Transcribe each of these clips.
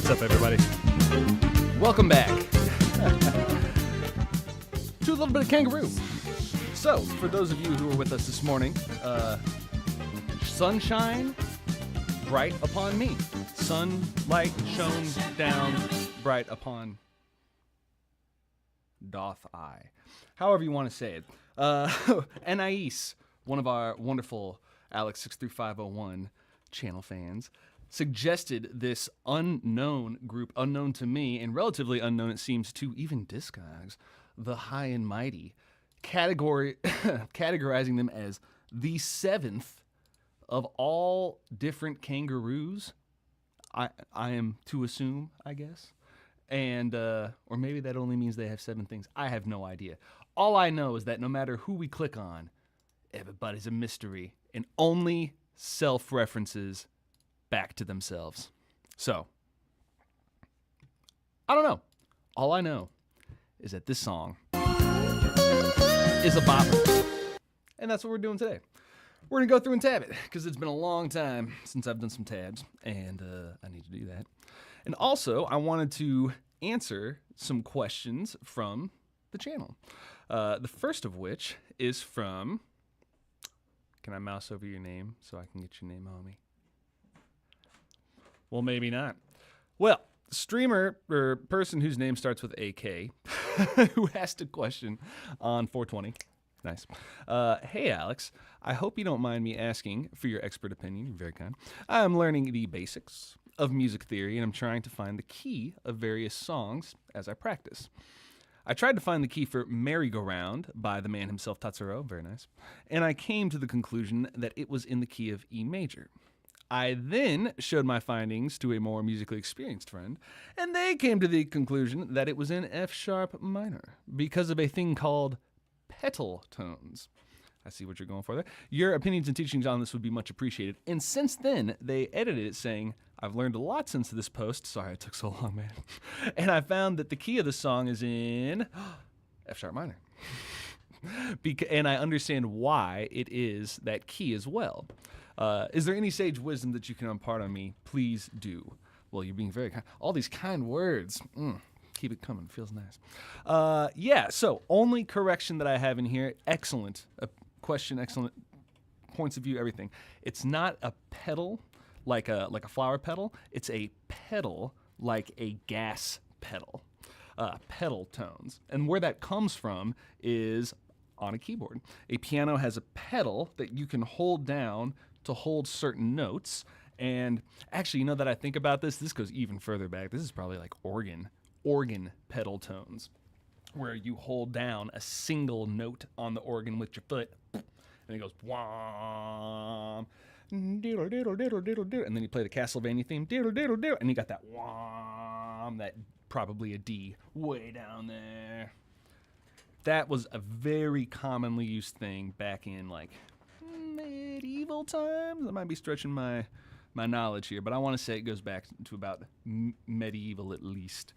What's up, everybody? Welcome back to a little bit of Kangaroo. So, for those of you who were with us this morning, sunshine bright upon me. Sunlight shone down bright upon doth I. However you want to say it. Anais, one of our wonderful Alex63501 channel fans, suggested this unknown group, unknown to me, and relatively unknown, it seems, to even Discogs, the High and Mighty, categorizing them as the seventh of all different kangaroos. I am to assume, I guess. And, or maybe that only means they have 7 things. I have no idea. All I know is that no matter who we click on, everybody's a mystery and only self-references back to themselves. So, I don't know. All I know is that this song is a bopper. And that's what we're doing today. We're going to go through and tab it because it's been a long time since I've done some tabs, and I need to do that. And also, I wanted to answer some questions from the channel. The first of which is from... Can I mouse over your name so I can get your name, homie? Well, maybe not. Well, streamer or person whose name starts with AK who asked a question on 420. Nice. Hey, Alex. I hope you don't mind me asking for your expert opinion. You're very kind. I'm learning the basics of music theory, and I'm trying to find the key of various songs as I practice. I tried to find the key for Merry-Go-Round by the man himself, Tatsuro, very nice, and I came to the conclusion that it was in the key of E major. I then showed my findings to a more musically experienced friend, and they came to the conclusion that it was in F-sharp minor because of a thing called pedal tones. I see what you're going for there. Your opinions and teachings on this would be much appreciated. And since then, they edited it saying, I've learned a lot since this post. Sorry it took so long, man. And I found that the key of the song is in F-sharp minor. And I understand why it is that key as well. Is there any sage wisdom that you can impart on me? Please do. Well, you're being very kind. All these kind words. Keep it coming. Feels nice. Yeah, so only correction that I have in here. Excellent question, excellent points of view, everything. It's not a pedal like a flower pedal. It's a pedal like a gas pedal. Pedal tones. And where that comes from is on a keyboard. A piano has a pedal that you can hold down to hold certain notes. And actually, you know that I think about this goes even further back. This is probably like organ pedal tones, where you hold down a single note on the organ with your foot, and it goes wham, diddle diddle diddle diddle diddle, and then you play the Castlevania theme, diddle diddle diddle, and you got that wham, that probably a D way down there. That was a very commonly used thing back in like medieval times. I might be stretching my knowledge here, but I want to say it goes back to about medieval at least.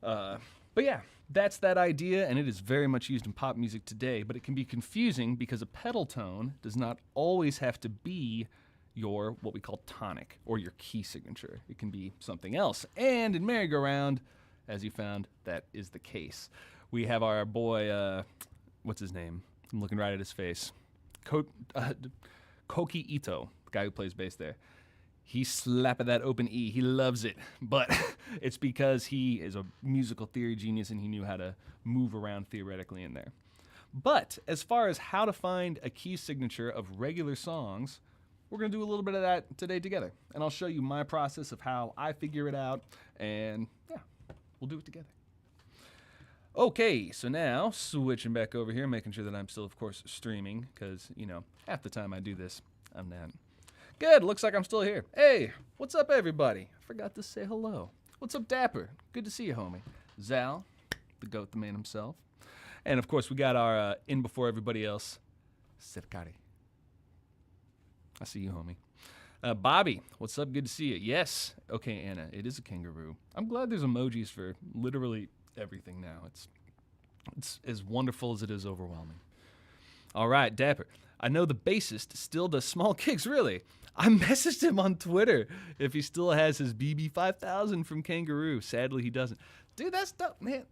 But yeah, that's that idea, and it is very much used in pop music today, but it can be confusing because a pedal tone does not always have to be your, what we call tonic, or your key signature. It can be something else. And in Merry-Go-Round, as you found, that is the case. We have our boy, what's his name? I'm looking right at his face. Koki Ito, the guy who plays bass there. He's slapping that open E. He loves it. But it's because he is a musical theory genius and he knew how to move around theoretically in there. But as far as how to find a key signature of regular songs, we're going to do a little bit of that today together. And I'll show you my process of how I figure it out. And yeah, we'll do it together. Okay, so now switching back over here, making sure that I'm still, of course, streaming. Because, you know, half the time I do this, I'm not. Good, looks like I'm still here. Hey, what's up, everybody? I forgot to say hello. What's up, Dapper? Good to see you, homie. Zal, the goat, the man himself. And, of course, we got our in before everybody else, Sirkari. I see you, homie. Bobby, what's up? Good to see you. Yes. Okay, Anna, it is a kangaroo. I'm glad there's emojis for literally everything now. It's as wonderful as it is overwhelming. All right, Dapper. I know the bassist still does small gigs, really. I messaged him on Twitter if he still has his BB 5000 from Kangaroo. Sadly, he doesn't. Dude, that's dope, man.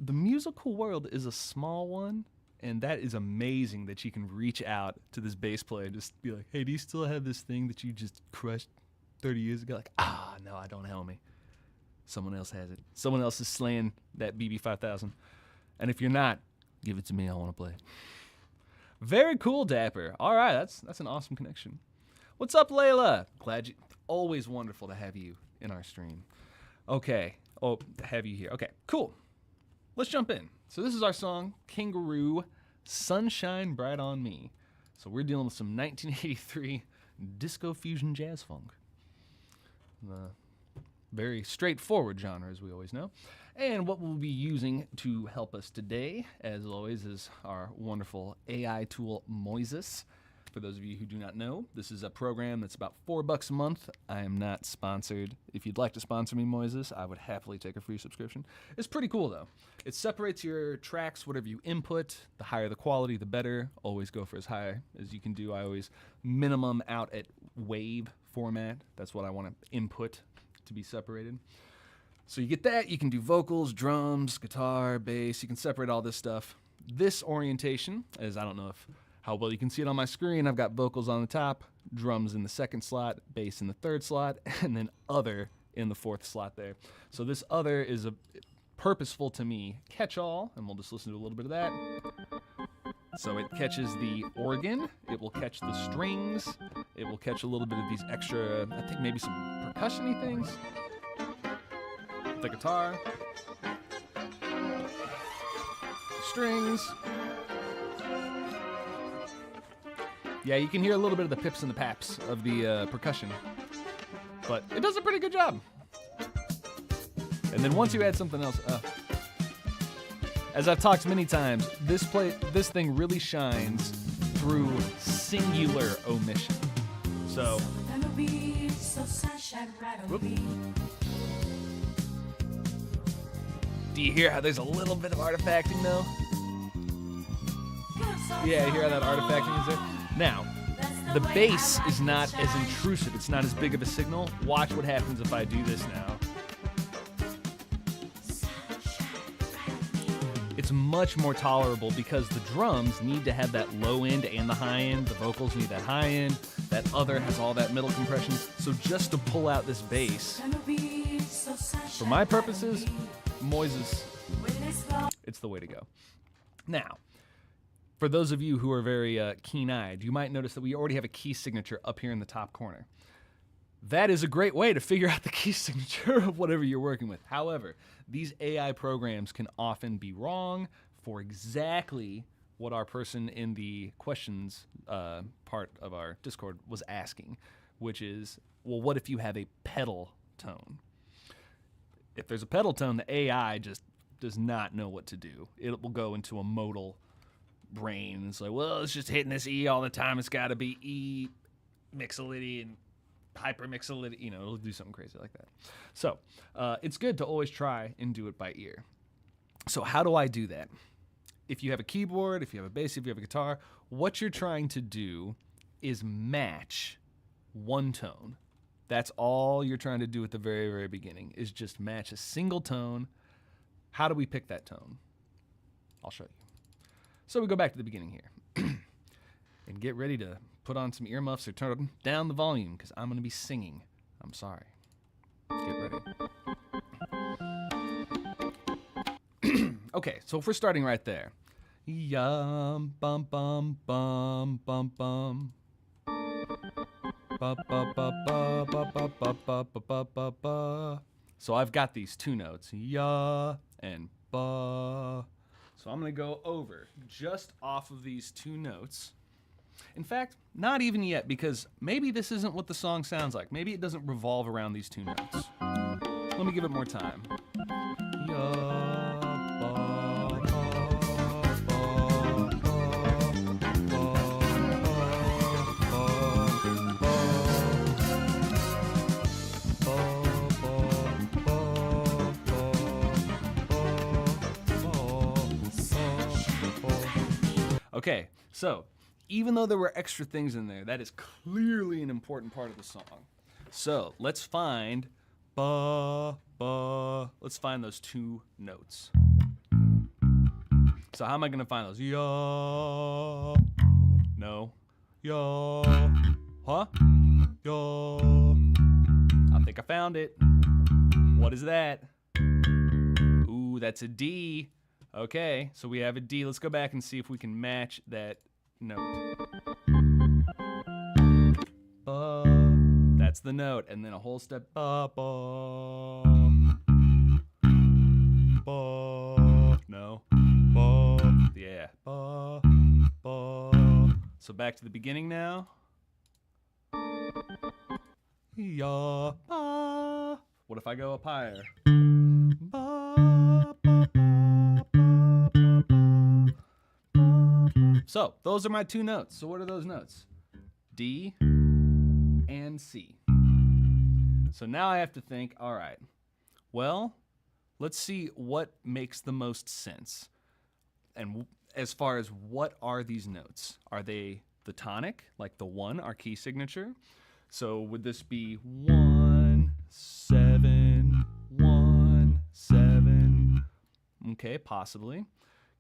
The musical world is a small one, and that is amazing that you can reach out to this bass player and just be like, hey, do you still have this thing that you just crushed 30 years ago? Like, no, I don't, homie. Someone else has it. Someone else is slaying that BB 5000. And if you're not, give it to me. I want to play. Very cool, Dapper. All right, that's an awesome connection. What's up, Layla? Glad you. Always wonderful to have you in our stream. Okay. Oh, to have you here. Okay, cool. Let's jump in. So this is our song, Kangaroo, Sunshine Bright on Me. So we're dealing with some 1983 disco fusion jazz funk. Very straightforward genre, as we always know. And what we'll be using to help us today, as always, is our wonderful AI tool, Moises. For those of you who do not know, this is a program that's about $4 a month. I am not sponsored. If you'd like to sponsor me, Moises, I would happily take a free subscription. It's pretty cool, though. It separates your tracks, whatever you input. The higher the quality, the better. Always go for as high as you can do. I always minimum out at wave format. That's what I want to input to be separated. So you get that. You can do vocals, drums, guitar, bass. You can separate all this stuff. This orientation, as I don't know how well you can see it on my screen, I've got vocals on the top, drums in the second slot, bass in the third slot, and then other in the fourth slot there. So this other is a purposeful to me catch-all, and we'll just listen to a little bit of that. So it catches the organ, it will catch the strings, it will catch a little bit of these extra, I think maybe some percussion-y things. The guitar, strings. Yeah, you can hear a little bit of the pips and the paps of the percussion, but it does a pretty good job. And then once you add something else, as I've talked many times, this thing really shines through singular omission. So, whoop. Do you hear how there's a little bit of artifacting though? Yeah, you hear how that artifacting is there? Now, the bass is not as intrusive. It's not as big of a signal. Watch what happens if I do this now. It's much more tolerable because the drums need to have that low end and the high end. The vocals need that high end. That other has all that middle compression. So just to pull out this bass, for my purposes, Moises, it's the way to go. Now, for those of you who are very keen-eyed, you might notice that we already have a key signature up here in the top corner. That is a great way to figure out the key signature of whatever you're working with. However, these AI programs can often be wrong for exactly what our person in the questions part of our Discord was asking, which is, well, what if you have a pedal tone? If there's a pedal tone, the AI just does not know what to do. It will go into a modal brain. It's like, well, it's just hitting this E all the time. It's got to be E mixolydian and hypermixolydian. You know, it'll do something crazy like that. So it's good to always try and do it by ear. So how do I do that? If you have a keyboard, if you have a bass, if you have a guitar, what you're trying to do is match one tone. That's all you're trying to do at the very, very beginning, is just match a single tone. How do we pick that tone? I'll show you. So we go back to the beginning here. And get ready to put on some earmuffs or turn down the volume, because I'm going to be singing. I'm sorry. Get ready. Okay, so if we're starting right there. Yum, bum, bum, bum, bum, bum. Ba, ba, ba, ba, ba, ba, ba, ba, ba, ba, ba. So I've got these two notes, ya and ba. So I'm going to go over just off of these two notes. In fact, not even yet, because maybe this isn't what the song sounds like. Maybe it doesn't revolve around these two notes. Let me give it more time. Ya, ba, ba, ba, ba, ba. Okay, so even though there were extra things in there, that is clearly an important part of the song. So let's find ba, ba. Let's find those two notes. So how am I going to find those? Ya. No. Ya. Huh? Ya. I think I found it. What is that? Ooh, that's a D. Okay, so we have a D. Let's go back and see if we can match that note. Ba. That's the note. And then a whole step. Ba, ba. Ba. No. Ba. Yeah. Ba. Ba. So back to the beginning now. Ya. Ba. What if I go up higher? Ba, ba, ba, ba, ba, ba. So those are my two notes. So what are those notes? D and C. So now I have to think, all right, well, let's see what makes the most sense. And as far as what are these notes? Are they the tonic, like the 1, our key signature? So would this be 1, 7, 1, 7? Okay, possibly.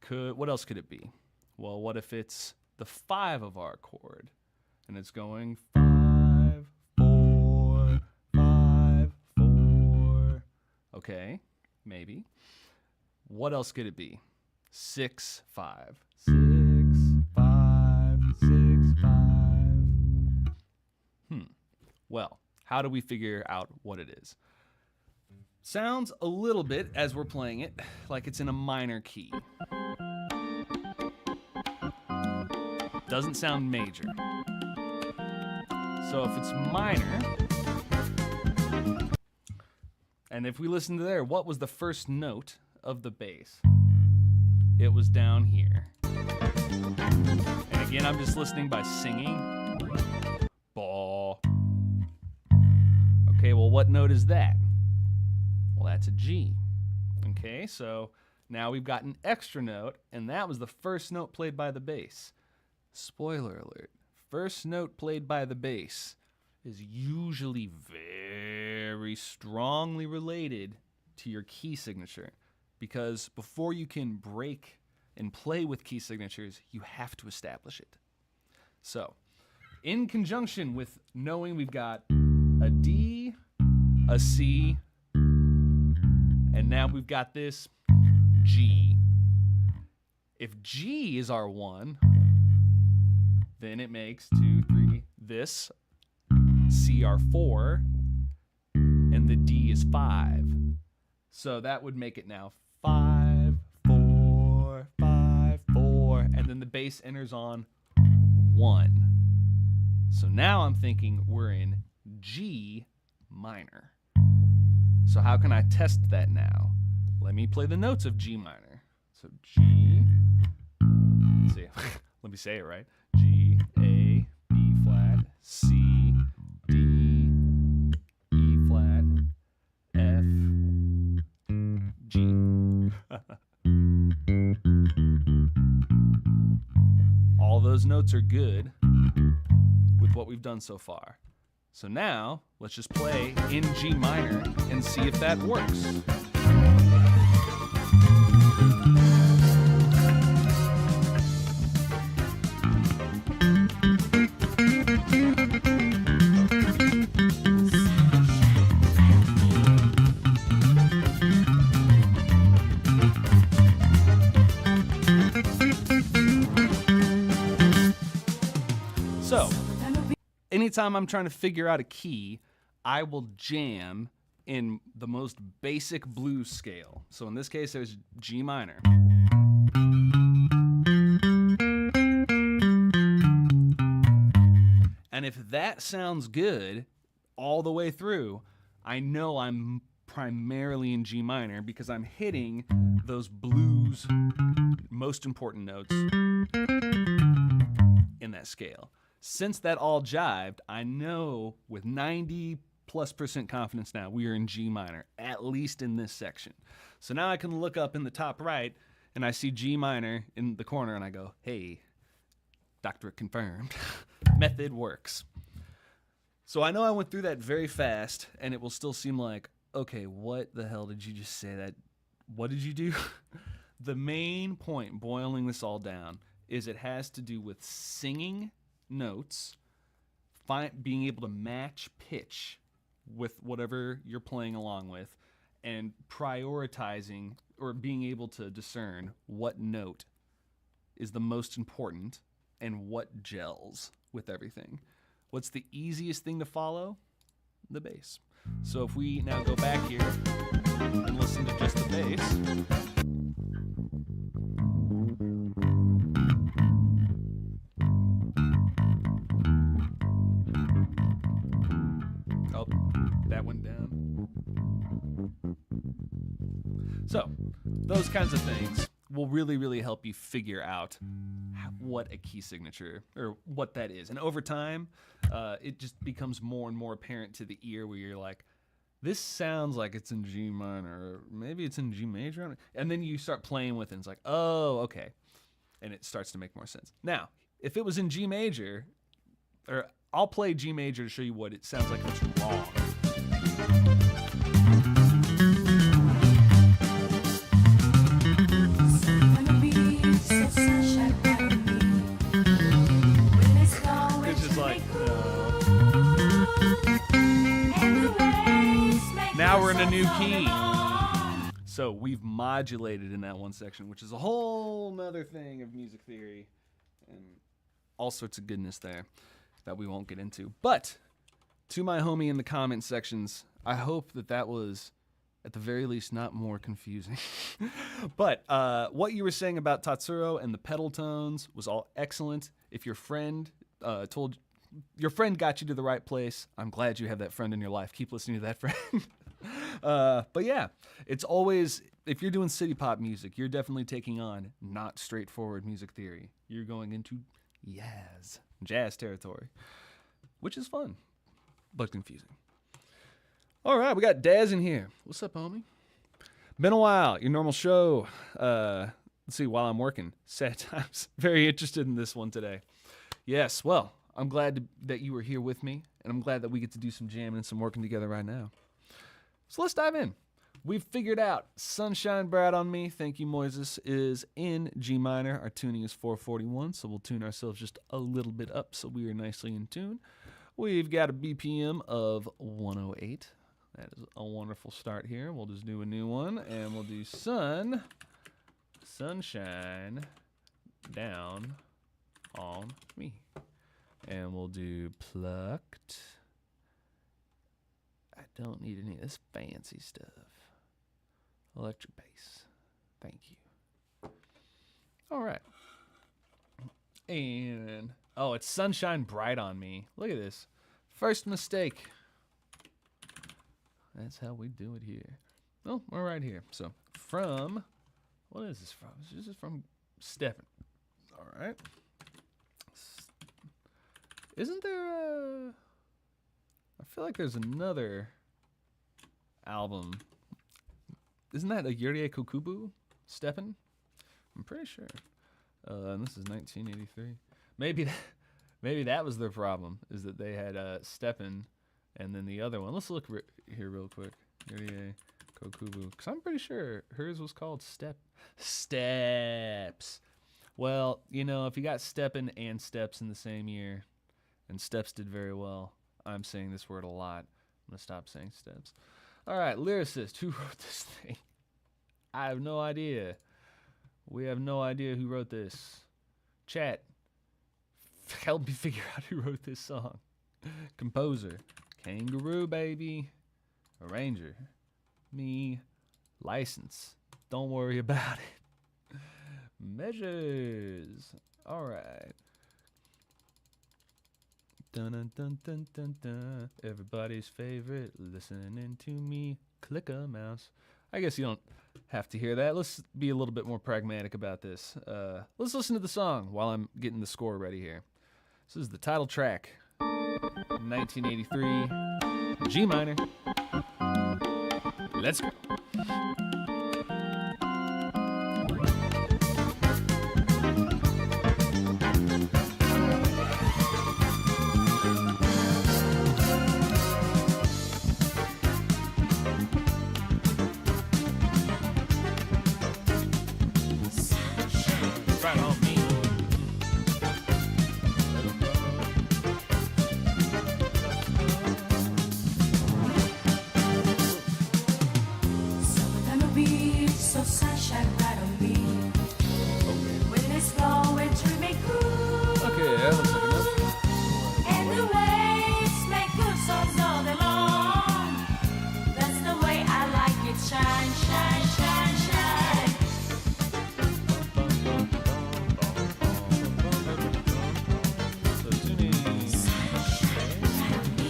What else could it be? Well, what if it's the 5 of our chord and it's going 5, 4, 5, 4? Okay, maybe. What else could it be? 6, 5, 6, 5, 6, 5. Well, how do we figure out what it is? Sounds a little bit, as we're playing it, like it's in a minor key. Doesn't sound major. So if it's minor, and if we listen to there, what was the first note of the bass? It was down here. And again, I'm just listening by singing. Ba. Okay, well, what note is that? Well, that's a G. Okay, so now we've got an extra note, and that was the first note played by the bass. Spoiler alert. First note played by the bass is usually very strongly related to your key signature, because before you can break and play with key signatures, you have to establish it. So, in conjunction with knowing we've got a D, a C, and now we've got this G. If G is our 1, then it makes 2, 3, this, C our 4, and the D is 5. So that would make it now 5, 4, 5, 4, and then the bass enters on 1. So now I'm thinking we're in G minor. So how can I test that now? Let me play the notes of G minor. So G, let's see, let me say it right. G, A, B flat, C, D, E flat, F, G. All those notes are good with what we've done so far. So now, let's just play in G minor and see if that works. So, anytime I'm trying to figure out a key, I will jam in the most basic blues scale. So in this case, there's G minor. And if that sounds good all the way through, I know I'm primarily in G minor because I'm hitting those blues most important notes in that scale. Since that all jived, I know with 90+% confidence now we are in G minor, at least in this section. So now I can look up in the top right and I see G minor in the corner and I go, hey, Doctorate confirmed. Method works. So I know I went through that very fast, and it will still seem like, okay, what the hell did you just say that? What did you do? The main point, boiling this all down, is it has to do with singing notes, being able to match pitch with whatever you're playing along with, and prioritizing or being able to discern what note is the most important and what gels with everything. What's the easiest thing to follow? The bass. So if we now go back here and listen to just the bass. Oh, that went down. So those kinds of things will really, really help you figure out what a key signature or what that is. And over time, it just becomes more and more apparent to the ear where you're like, this sounds like it's in G minor, or maybe it's in G major. And then you start playing with it and it's like, oh, okay. And it starts to make more sense. Now, if it was in G major, or I'll play G major to show you what it sounds like it's wrong. It's just like, now we're in a new key. So we've modulated in that one section, which is a whole nother thing of music theory and all sorts of goodness there that we won't get into. But to my homie in the comment sections, I hope that was at the very least not more confusing. But what you were saying about Tatsuro and the pedal tones was all excellent. If your friend your friend got you to the right place, I'm glad you have that friend in your life. Keep listening to that friend. But yeah, it's always, if you're doing city pop music, you're definitely taking on not straightforward music theory. You're going into jazz territory, which is fun, but confusing. All right, we got Daz in here. What's up, homie? Been a while. Your normal show. Let's see, while I'm working. Sad times. Very interested in this one today. Yes, well, I'm glad that you were here with me, and I'm glad that we get to do some jamming and some working together right now. So let's dive in. We've figured out Sunshine Bright on Me, thank you, Moises, is in G minor. Our tuning is 441, so we'll tune ourselves just a little bit up so we are nicely in tune. We've got a BPM of 108. That is a wonderful start here. We'll just do a new one, and we'll do Sunshine Down on Me. And we'll do Plucked. I don't need any of this fancy stuff. Electric bass. Thank you. All right. And, oh, it's Sunshine Bright on Me. Look at this. First mistake. That's how we do it here. Oh, we're right here. So, from, what is this from? This is from Stefan. All right. Isn't there a, I feel like there's another album. Isn't that a Yurie Kokubu, Stefan? I'm pretty sure. And this is 1983. Maybe that was their problem, is that they had Stefan and then the other one. Let's look here real quick. Yurie Kokubu. Because I'm pretty sure hers was called Steps. Well, you know, if you got Steppin' and Steps in the same year, and Steps did very well, I'm saying this word a lot. I'm going to stop saying Steps. All right, lyricist, who wrote this thing? I have no idea. We have no idea who wrote this. Chat, help me figure out who wrote this song. Composer, Kangaroo, baby. Arranger, me. License, don't worry about it. Measures, all right. Dun, dun, dun, dun, dun, dun. Everybody's favorite, listening to me. Click a mouse. I guess you don't have to hear that. Let's be a little bit more pragmatic about this. Let's listen to the song while I'm getting the score ready here. This is the title track, 1983, G minor. Let's go. right on me. Summertime beach, so sunshine right on me. When it's flowing through me cool. Okay, that looks like enough. And the waves make good songs all day long. That's the way I like it. Shine, shine, shine, shine. So tuning. Sunshine right on me.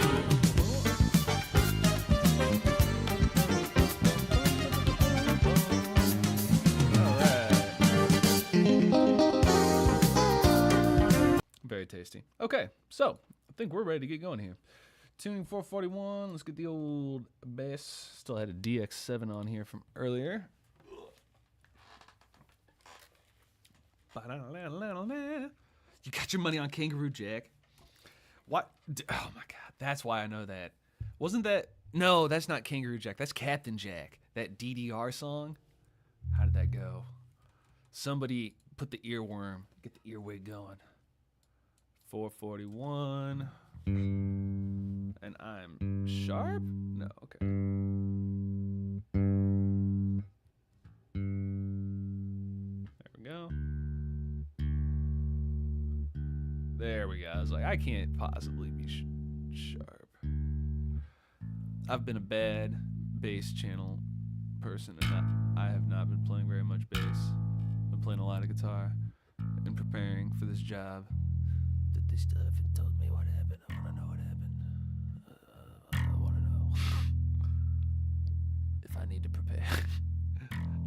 Very tasty. Okay, so I think we're ready to get going here. Tuning 441. Let's get the old bass. Still had a DX7 on here from earlier. You got your money on Kangaroo, Jack. What? Oh my God, that's why I know that. Wasn't that? No, that's not Kangaroo Jack. That's Captain Jack. That DDR song. How did that go? Somebody put the earworm. Get the earwig going. 441. And I'm sharp? No, okay. There we go. There we go. I was like, I can't possibly be sharp. I've been a bad bass channel person, and I have not been playing very much bass. I've been playing a lot of guitar and preparing for this job. That they still haven't told me what happened. I want to know what happened. I want to know if I need to prepare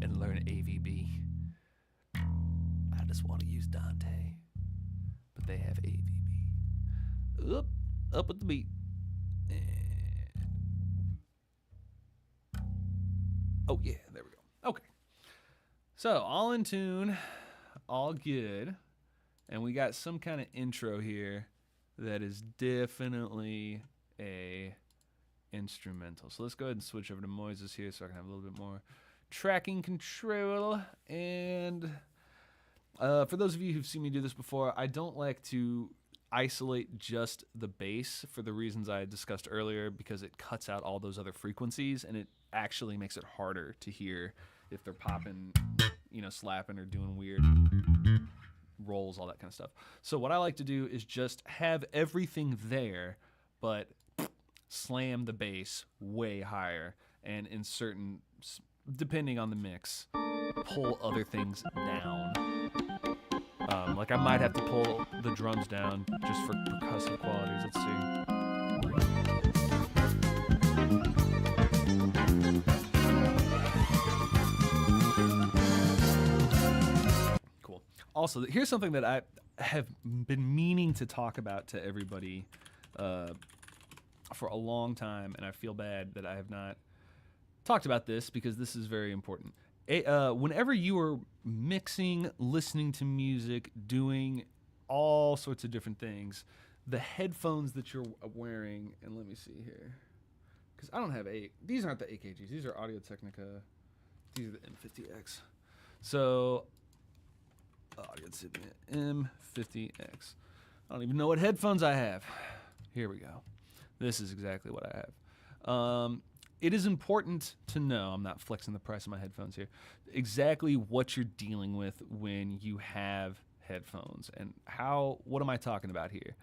and learn AVB. I just want to use Dante, but they have AVB. Up with the beat. Oh yeah, there we go. Okay. So all in tune, all good. And we got some kind of intro here that is definitely a instrumental. So let's go ahead and switch over to Moises here so I can have a little bit more tracking control. And for those of you who've seen me do this before, I don't like to isolate just the bass for the reasons I discussed earlier, because it cuts out all those other frequencies and it actually makes it harder to hear if they're popping, you know, slapping or doing weird rolls, all that kind of stuff. So what I like to do is just have everything there, but slam the bass way higher, and in certain, depending on the mix, pull other things down. Like I might have to pull the drums down just for percussive qualities. Let's see. Cool. Also, here's something that I have been meaning to talk about to everybody for a long time, and I feel bad that I have not talked about this because this is very important. Whenever you are mixing, listening to music, doing all sorts of different things, the headphones that you're wearing, and let me see here, because I don't have these aren't the AKGs, these are Audio-Technica, these are the M50X. So, Audio-Technica M50X. I don't even know what headphones I have. Here we go. This is exactly what I have. It is important to know, I'm not flexing the price of my headphones here, exactly what you're dealing with when you have headphones. And what am I talking about here?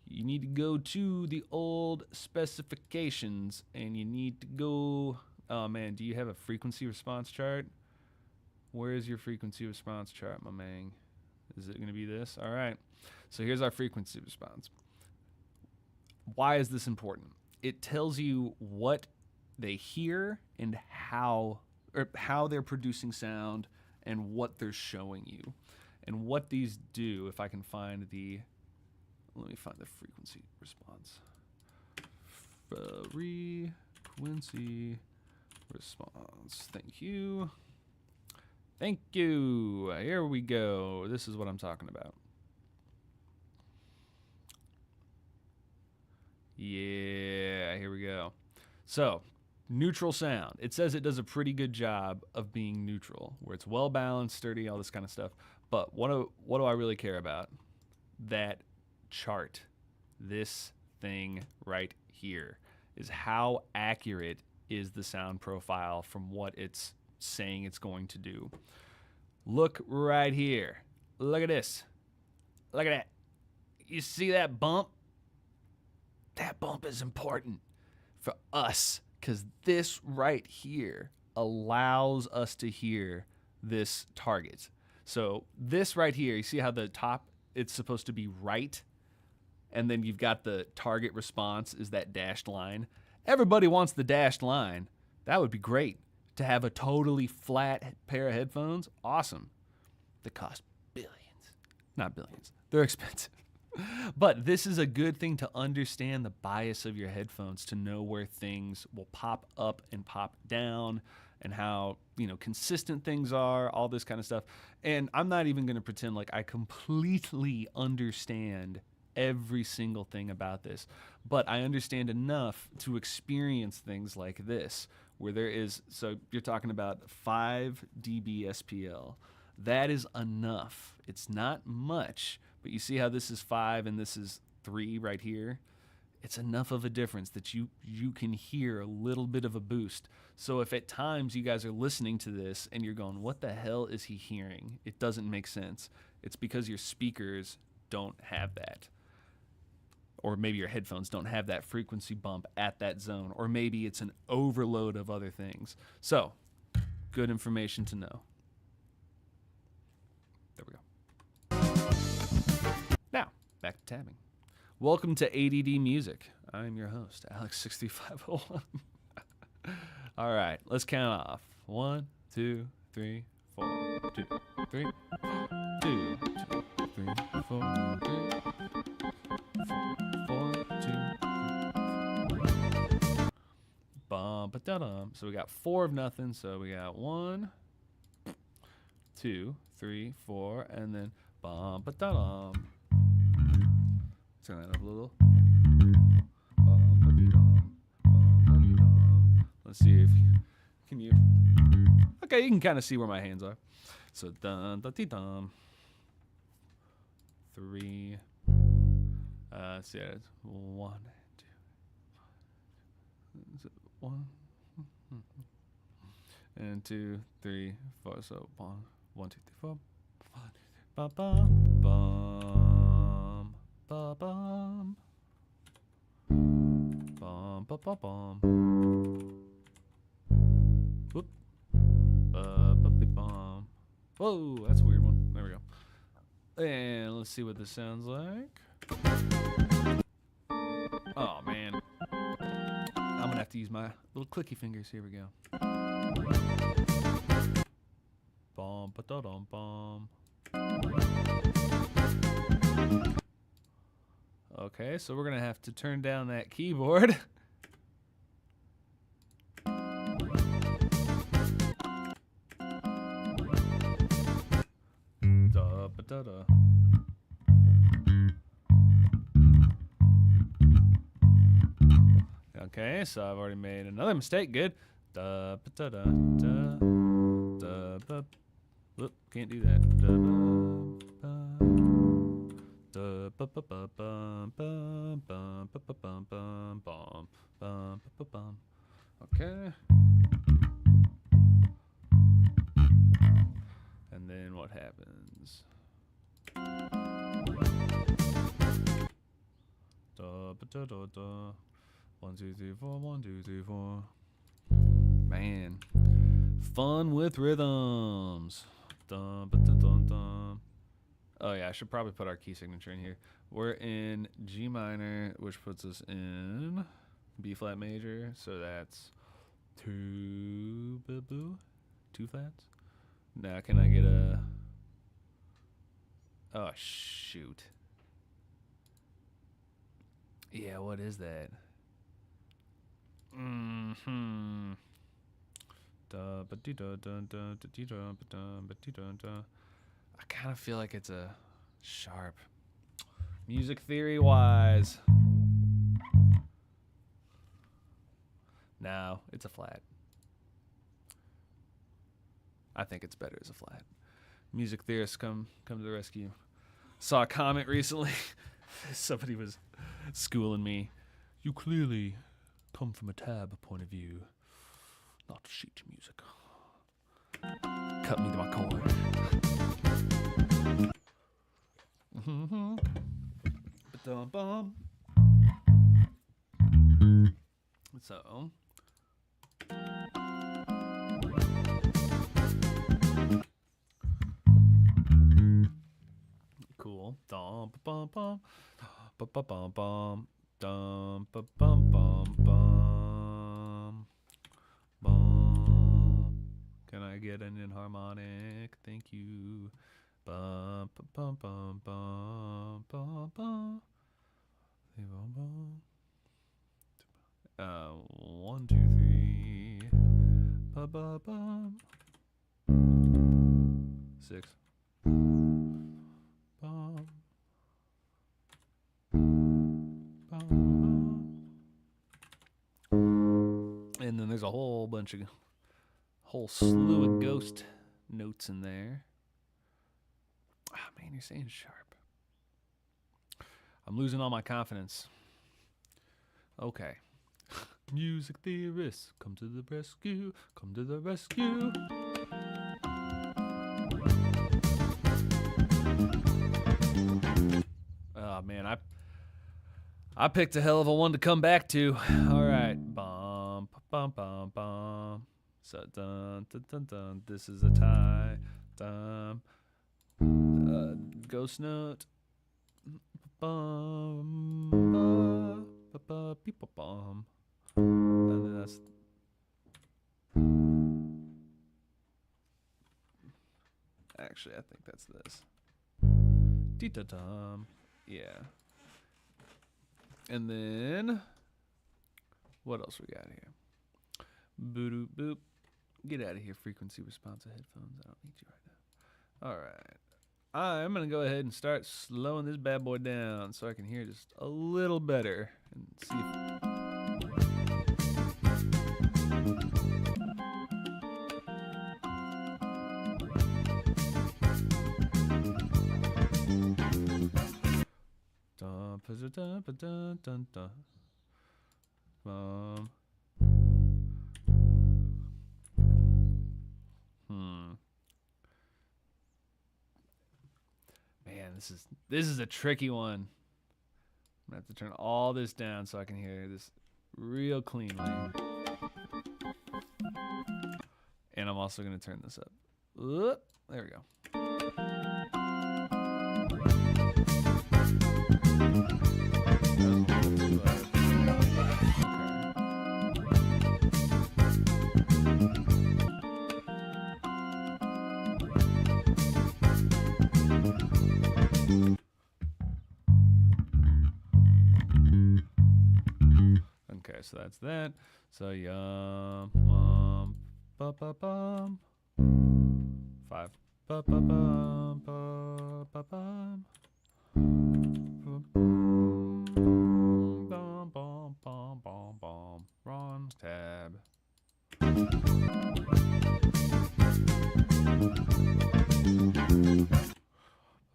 You need to go to the old specifications, and you need to go, oh man, do you have a frequency response chart? Where is your frequency response chart, my man? Is it gonna be this? All right, so here's our frequency response. Why is this important? It tells you what they hear and how they're producing sound and what they're showing you. And what these do, if I can find let me find the frequency response. Frequency response. Thank you. Thank you. Here we go. This is what I'm talking about. Yeah, here we go. So, neutral sound. It says it does a pretty good job of being neutral, where it's well balanced, sturdy, all this kind of stuff. But what do I really care about? That chart. This thing right here is how accurate is the sound profile from what it's saying it's going to do. Look right here. Look at this. Look at that. You see that bump? That bump is important for us because this right here allows us to hear this target. So this right here, you see how the top, it's supposed to be right, and then you've got the target response is that dashed line. Everybody wants the dashed line. That would be great to have a totally flat pair of headphones. Awesome. They cost billions. Not billions. They're expensive. But this is a good thing to understand the bias of your headphones, to know where things will pop up and pop down and how, consistent things are, all this kind of stuff. And I'm not even going to pretend like I completely understand every single thing about this, but I understand enough to experience things like this, where there is, so you're talking about 5 dB SPL. That is enough. It's not much, but you see how this is 5 and this is 3 right here? It's enough of a difference that you can hear a little bit of a boost. So if at times you guys are listening to this and you're going, what the hell is he hearing? It doesn't make sense. It's because your speakers don't have that. Or maybe your headphones don't have that frequency bump at that zone. Or maybe it's an overload of other things. So, good information to know. There we go. Now, back to tabbing. Welcome to ADD Music. I'm your host, Alex6501. All right, let's count off. 1, 2, 3, 4. 2, 3, 2, 3, 4, 3, 4, 2. Bum, ba-da-dum. So we got 4 of nothing. So we got 1, 2, 3, 4, and then bum, ba-da-dum. Turn that up a little. Let's see if you okay, you can kind of see where my hands are. So dun dun dun dun. 3. Let's see, it's 1, 2. 1 and 2, 3, 4. So 1, 2, 3, 4. 1, 2, 3, ba bum. Ba-bum. Bum, ba-ba-bum. Whoop. Ba-ba-ba-bum. Whoa, that's a weird one. There we go. And let's see what this sounds like. Oh, man. I'm going to have to use my little clicky fingers. Here we go. Bum, ba-da-dum, bum. Okay, so we're going to have to turn down that keyboard. Da-ba-da-da. Okay, so I've already made another mistake. Good. Da-ba-da-da. Da-ba. Whoop, can't do that. Da-ba-ba. Okay. And then what happens? Da, ba, da, da, da. 1, 2, 3, 4. 1, 2, 3, 4. Man, fun with rhythms. Dun, ba, dun, dun, dun. Oh yeah, I should probably put our key signature in here. We're in G minor, which puts us in B flat major, so that's 2 boo, 2 flats. Now can I get a? Oh shoot. Yeah, what is that? Da ba dee da da da da dee da ba da ba dee da da. I kind of feel like it's a sharp. Music theory wise. No, it's a flat. I think it's better as a flat. Music theorists come to the rescue. Saw a comment recently. Somebody was schooling me. You clearly come from a tab point of view, not sheet music. Cut me to my core. Ba-dum-bum. So. Cool. Dum bum bum bum bum bum dum bum bum bum bum. Can I get an inharmonic? Thank you. Bum bum bum bum bum bum. 1, 2, 3. Ba ba bum. 6. Bum. Bum. And then there's a whole slew of ghost notes in there. Ah, man, you're saying sharp. I'm losing all my confidence. Okay. Music theorists, come to the rescue. Come to the rescue. Oh, man, I picked a hell of a one to come back to. All right. Bum, bum, bum, bum. So, dun, dun, dun, dun. This is a tie. Dun. Ghost note. Bum, ba, ba, ba, beep, ba, bum. And then that's. Actually, I think that's this. Dee-da-dum. Yeah. And then, what else we got here? Boo-doo boop. Get out of here, frequency responsive headphones. I don't need you right now. All right. I'm going to go ahead and start slowing this bad boy down so I can hear just a little better and see if... Dun, dun, dun, dun, dun. Man, this is a tricky one. I'm gonna have to turn all this down so I can hear this real cleanly. And I'm also gonna turn this up. Oop, there we go. Okay, so that's that. So yum, ba ba bum, 5, ba ba bum, ba ba bum, bum bum bum bum bum. Wrong tab.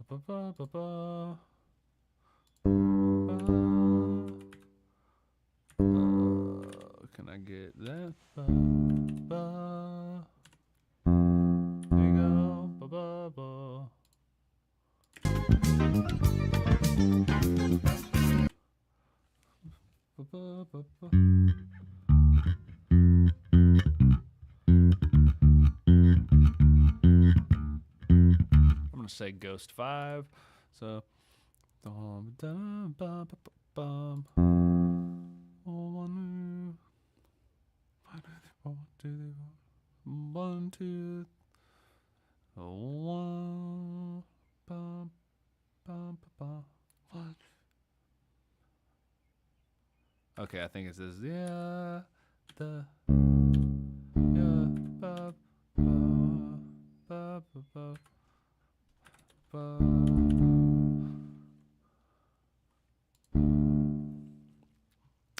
Ba ba ba ba. Can I get that? Ba, ba. There you go. Ba, ba, ba. Ba, ba, ba, ba. I'm going to say Ghost 5. So, dum, dum, bum, bum, bum. 1, 2, 1, bum, bum, bum, 1. Okay, I think it says yeah, the yeah, ba, ba, ba, ba, ba, ba.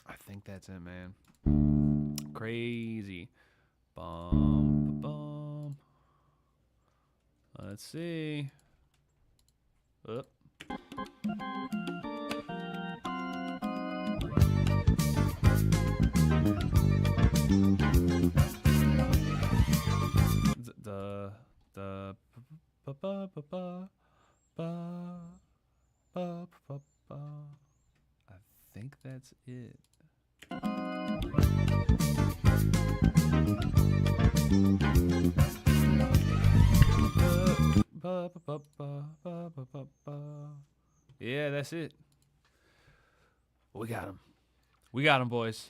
I think that's it, man. crazy. Bum, bum. Let's see. Up. The ba ba ba ba ba ba ba ba. I think that's it. Ba, ba, ba, ba, ba, ba, ba, ba. Yeah, that's it. We got him. We got him, boys.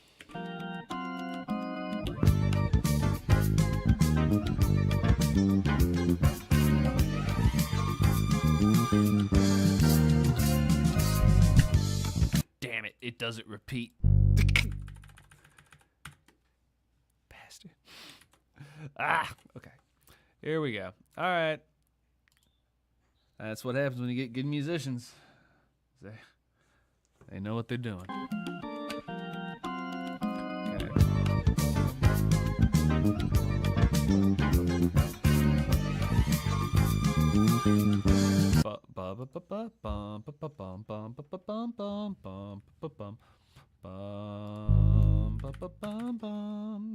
Damn it, it doesn't repeat. Bastard. Ah, okay. Here we go. All right. That's what happens when you get good musicians. They know what they're doing.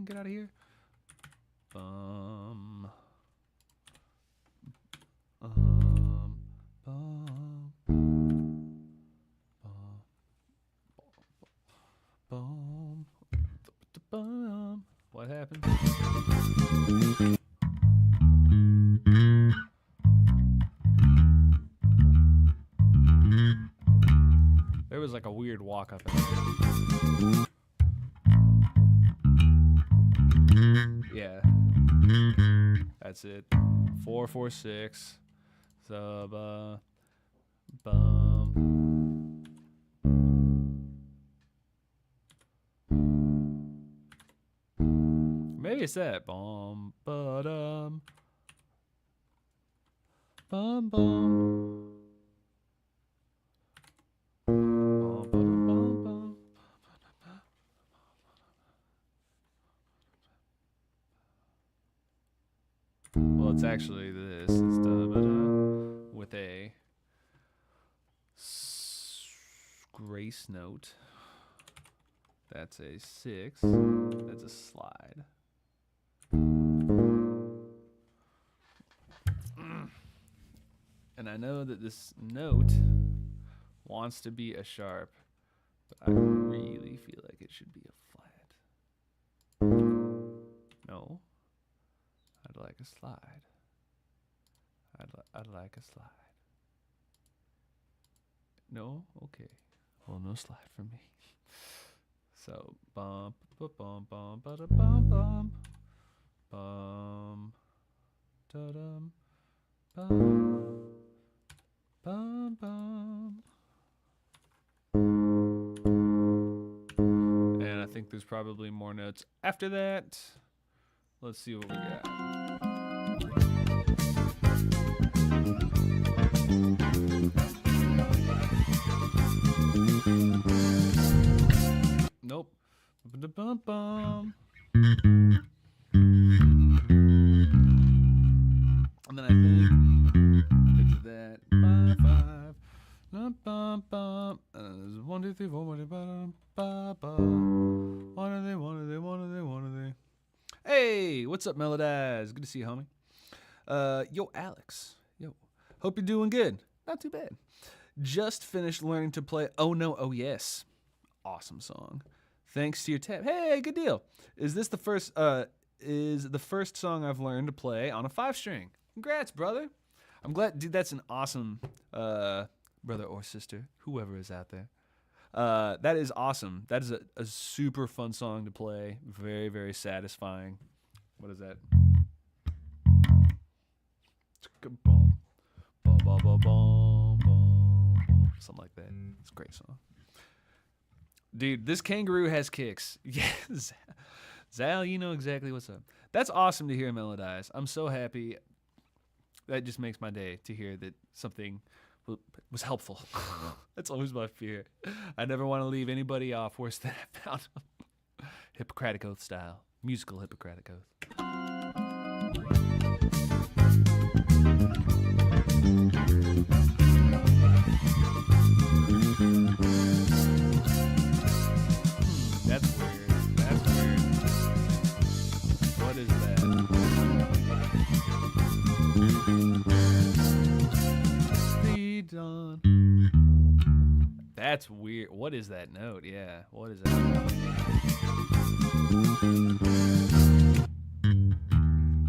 Get out of here. Bum. What happened? There was like a weird walk up in there. Yeah. That's it. 446. Sub bum. Maybe it's that. Bum ba-dum. Bum bum. Well, it's actually this. It's with a grace note. That's a 6. That's a slide. And I know that this note wants to be a sharp, but I really feel like it should be a flat. No. I'd like a slide. I'd like a slide. No? Okay. Well, no slide for me. So, bum, ba bum, bum, ba da bum, bum, bum, da dum, bum, bum, bum. And I think there's probably more notes after that. Let's see what we got. Nope. Ba-da-bum-bum. And then I think it's that 5 5. Bum-bum-bum. And then there's 1 2 3 4 1 2 ba ba. 1 are they? 1 are they? 1 are they? 1 are they? Hey, what's up, Melodize? Good to see you, homie. Yo, Alex. Yo, hope you're doing good. Not too bad. Just finished learning to play Oh No, Oh Yes. Awesome song. Thanks to your tab. Hey, good deal. Is the first song I've learned to play on a 5-string. Congrats, brother. I'm glad, dude. That's an awesome brother or sister, whoever is out there. That is awesome. That is a super fun song to play. Very, very satisfying. What is that? Boom, boom, boom, boom, boom, boom. Something like that. It's a great song. Dude, this Kangaroo has kicks. Yes. Zal, you know exactly what's up. That's awesome to hear, Melodize. I'm so happy. That just makes my day to hear that something was helpful. That's always my fear. I never want to leave anybody off worse than I found them. Hippocratic Oath style. Musical Hippocratic Oath. That's weird. That's weird. What is that? The dawn. That's weird. What is that note? Yeah. What is that note?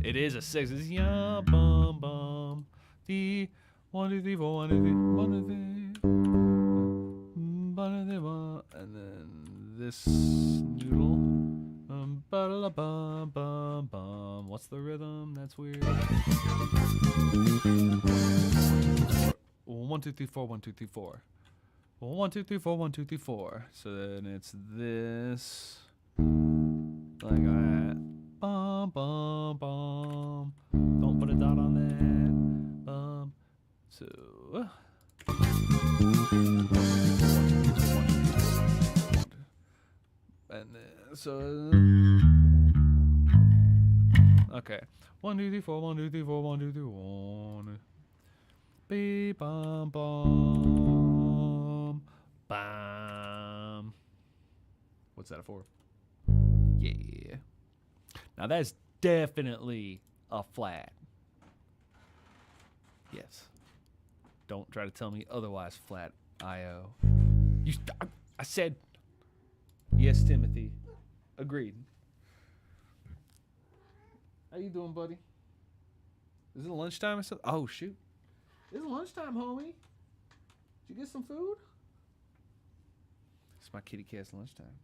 It is a 6. It's ya bum bum. The 1 2 3 4 1 2 3 1 2 3. And then this noodle. Bum bum bum. What's the rhythm? That's weird. 1 2 3 4 1 2 3 4. 1 2 3 4 1 2 3 4. So then it's this, like that. Bum bum bum. Don't put a dot on that. Bum. So. And then so. Okay. 1 2 3 4 1 2 3 4 1 2 3 1. Beep bum bum bum. What's that for? Yeah. Now that's definitely a flat. Yes. Don't try to tell me otherwise, flat IO. I said yes, Timothy. Agreed. How you doing, buddy? Is it lunchtime or something? Oh shoot. It's lunchtime, homie. Did you get some food? It's my kitty cat's lunchtime.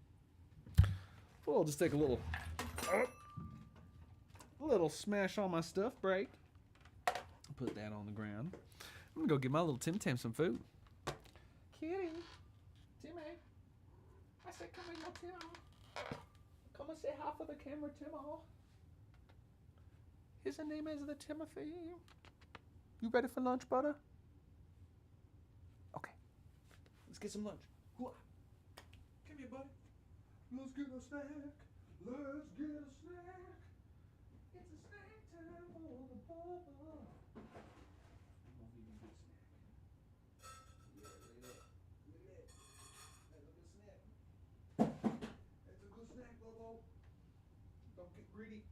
Well, I'll just take a little smash on my stuff break. Put that on the ground. I'm gonna go give my little Tim Tam some food. Kitty, Timmy. I said, come here, Tim. Come and say hi for the camera, Tim. His name is the Timothy. You ready for lunch, butter? Okay. Let's get some lunch. Come here, buddy. Let's get a snack. Let's get a snack. It's a snack time for the bubba. That's a good snack, Bobo. Don't get greedy.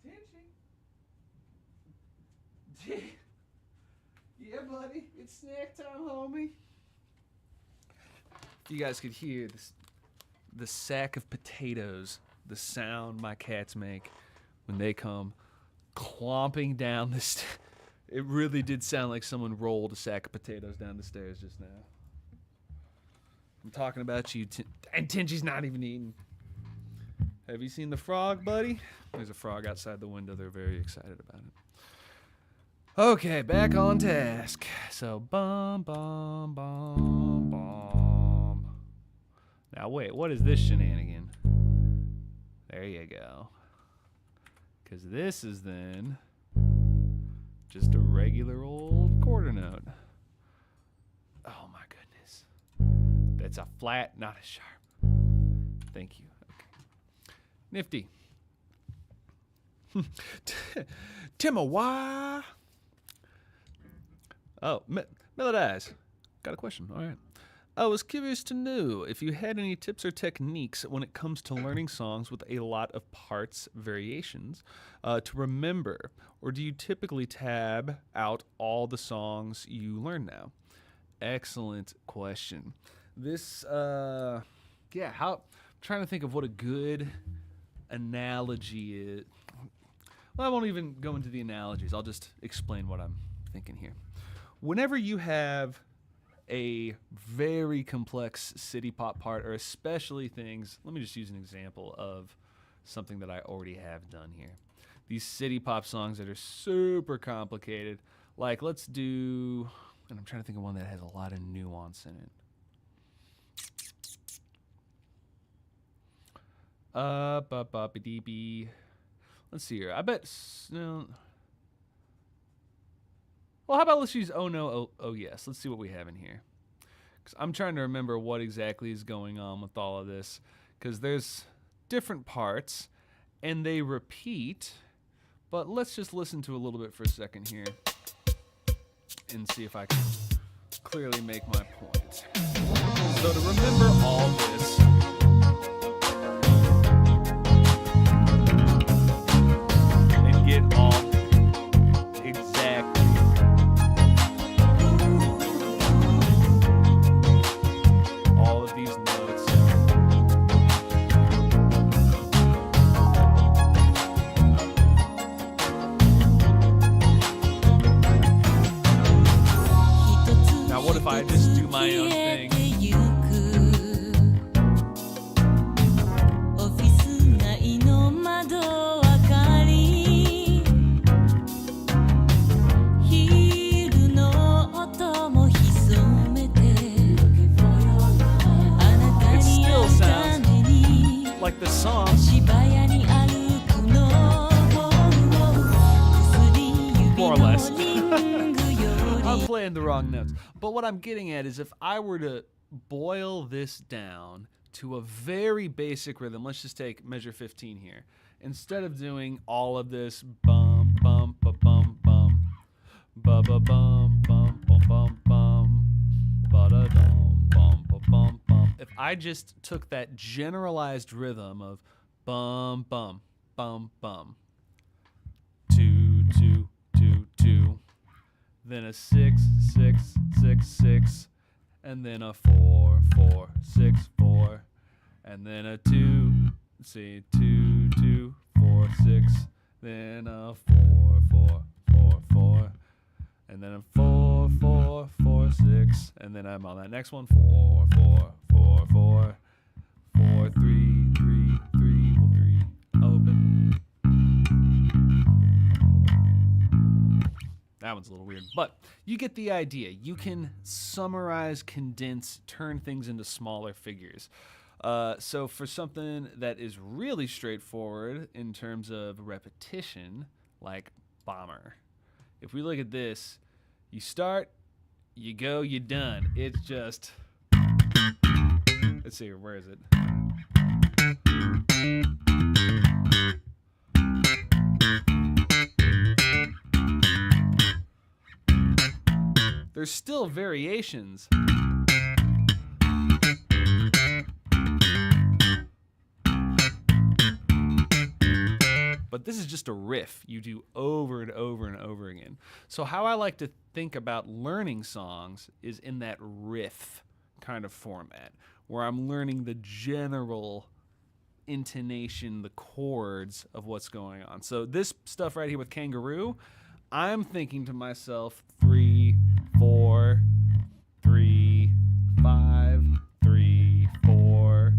Attention. Yeah, buddy. It's snack time, homie. If you guys could hear this, the sack of potatoes, the sound my cats make when they come clomping down the stairs. It really did sound like someone rolled a sack of potatoes down the stairs just now. I'm talking about you, and Tingy's not even eating. Have you seen the frog, buddy? There's a frog outside the window. They're very excited about it. Okay, back on task. So, bum, bum, bum, bum. Now, wait, what is this shenanigan? There you go. Because this is then just a regular old quarter note. Oh, my goodness. That's a flat, not a sharp. Thank you. Okay. Nifty. Timawa. Oh, Millard Eyes. Got a question. All right. I was curious to know if you had any tips or techniques when it comes to learning songs with a lot of parts variations to remember, or do you typically tab out all the songs you learn now? Excellent question. This, I'm trying to think of what a good analogy is. Well, I won't even go into the analogies. I'll just explain what I'm thinking here. Whenever you have a very complex city pop part, or especially things, let me just use an example of something that I already have done here. These city pop songs that are super complicated, like let's do, and I'm trying to think of one that has a lot of nuance in it. Let's see here. I bet, no. Well, how about let's use Oh No, Oh Yes. Let's see what we have in here. Because I'm trying to remember what exactly is going on with all of this. Because there's different parts, and they repeat. But let's just listen to a little bit for a second here and see if I can clearly make my point. So to remember all this, and get all exactly all of these notes. Now what if I just do my own thing? It still sounds like the song. More or less. I'm playing the wrong notes. But what I'm getting at is if I were to boil this down to a very basic rhythm, let's just take measure 15 here. Instead of doing all of this bum, bum, ba, bum, bum, ba, ba, bum, bum, bum, bum, bum, ba, da, dum, bum, ba, bum, bum. If I just took that generalized rhythm of bum, bum, bum, bum, 2, 2, 2, 2, then a 6, 6, 6, 6, and then a 4, 4, 6, 4, and then a 2, see, 2, 2, 4, 6, then a 4, 4, 4, 4, and then a 4, 4, 4, 6, and then I'm on that next one, 4, 4, 4, 4, 4, 3, 3, 3, 3, open. That one's a little weird, but you get the idea. You can summarize, condense, turn things into smaller figures. So for something that is really straightforward in terms of repetition, like bomber, if we look at this, you start, you go, you're done. It's just, let's see, where is it? There's still variations. But this is just a riff you do over and over and over again. So how I like to think about learning songs is in that riff kind of format, where I'm learning the general intonation, the chords of what's going on. So this stuff right here with Kangaroo, I'm thinking to myself 3, 4, 3, 5, 3, 4,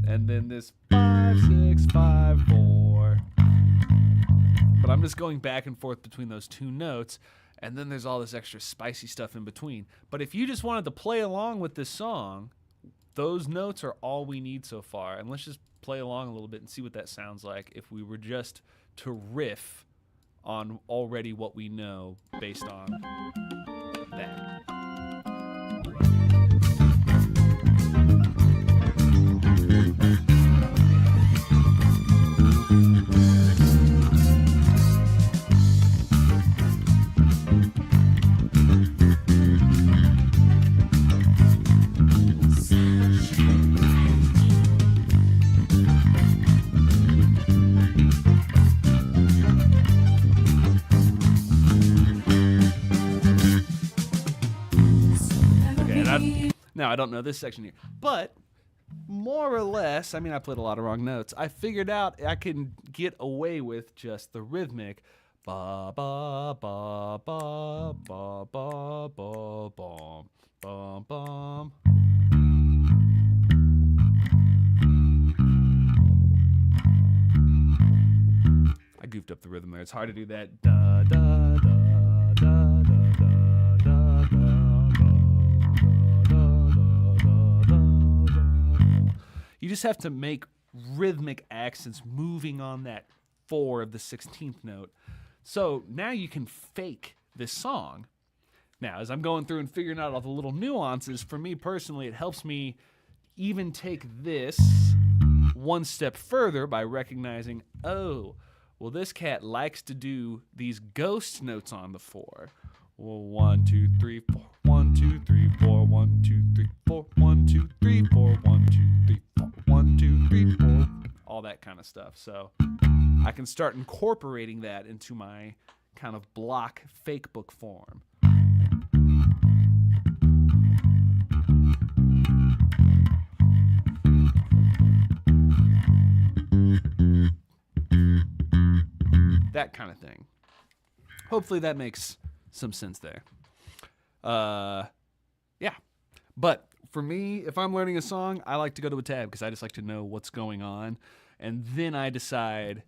and then this 5, 6, 5, 4. But I'm just going back and forth between those two notes, and then there's all this extra spicy stuff in between. But if you just wanted to play along with this song, those notes are all we need so far. And let's just play along a little bit and see what that sounds like if we were just to riff on already what we know based on that. Now, I don't know this section here, but more or less, I mean, I played a lot of wrong notes. I figured out I can get away with just the rhythmic ba ba ba ba ba ba ba bum bum bum. I goofed up the rhythm there. It's hard to do that da da da da da da da. You just have to make rhythmic accents moving on that 4 of the 16th note. So now you can fake this song. Now, as I'm going through and figuring out all the little nuances, for me personally, it helps me even take this one step further by recognizing, oh, well, this cat likes to do these ghost notes on the 4. Well, 1, 2, 3, 4. 1, 2, 3, 4. 1, 2, 3, 4. 1, 2, 3, 4. 1, 2, 3, 4. 1, 2, 3, 4. All that kind of stuff. So I can start incorporating that into my kind of block fake book form. That kind of thing. Hopefully that makes some sense there. Yeah. But for me, if I'm learning a song, I like to go to a tab because I just like to know what's going on. And then I decide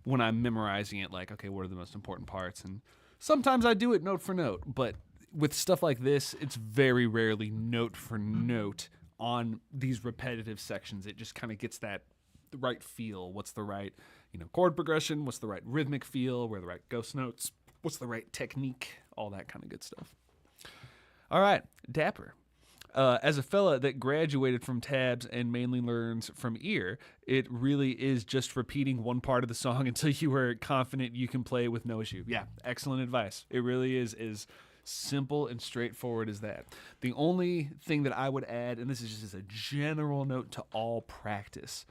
when I'm memorizing it, like, okay, what are the most important parts? And sometimes I do it note for note. But with stuff like this, it's very rarely note for note on these repetitive sections. It just kind of gets that the right feel. What's the right, chord progression? What's the right rhythmic feel? Where are the right ghost notes? What's the right technique? All that kind of good stuff. All right, Dapper. As a fella that graduated from tabs and mainly learns from ear, it really is just repeating one part of the song until you are confident you can play with no issue. Yeah, excellent advice. It really is as simple and straightforward as that. The only thing that I would add, and this is just as a general note to all practice,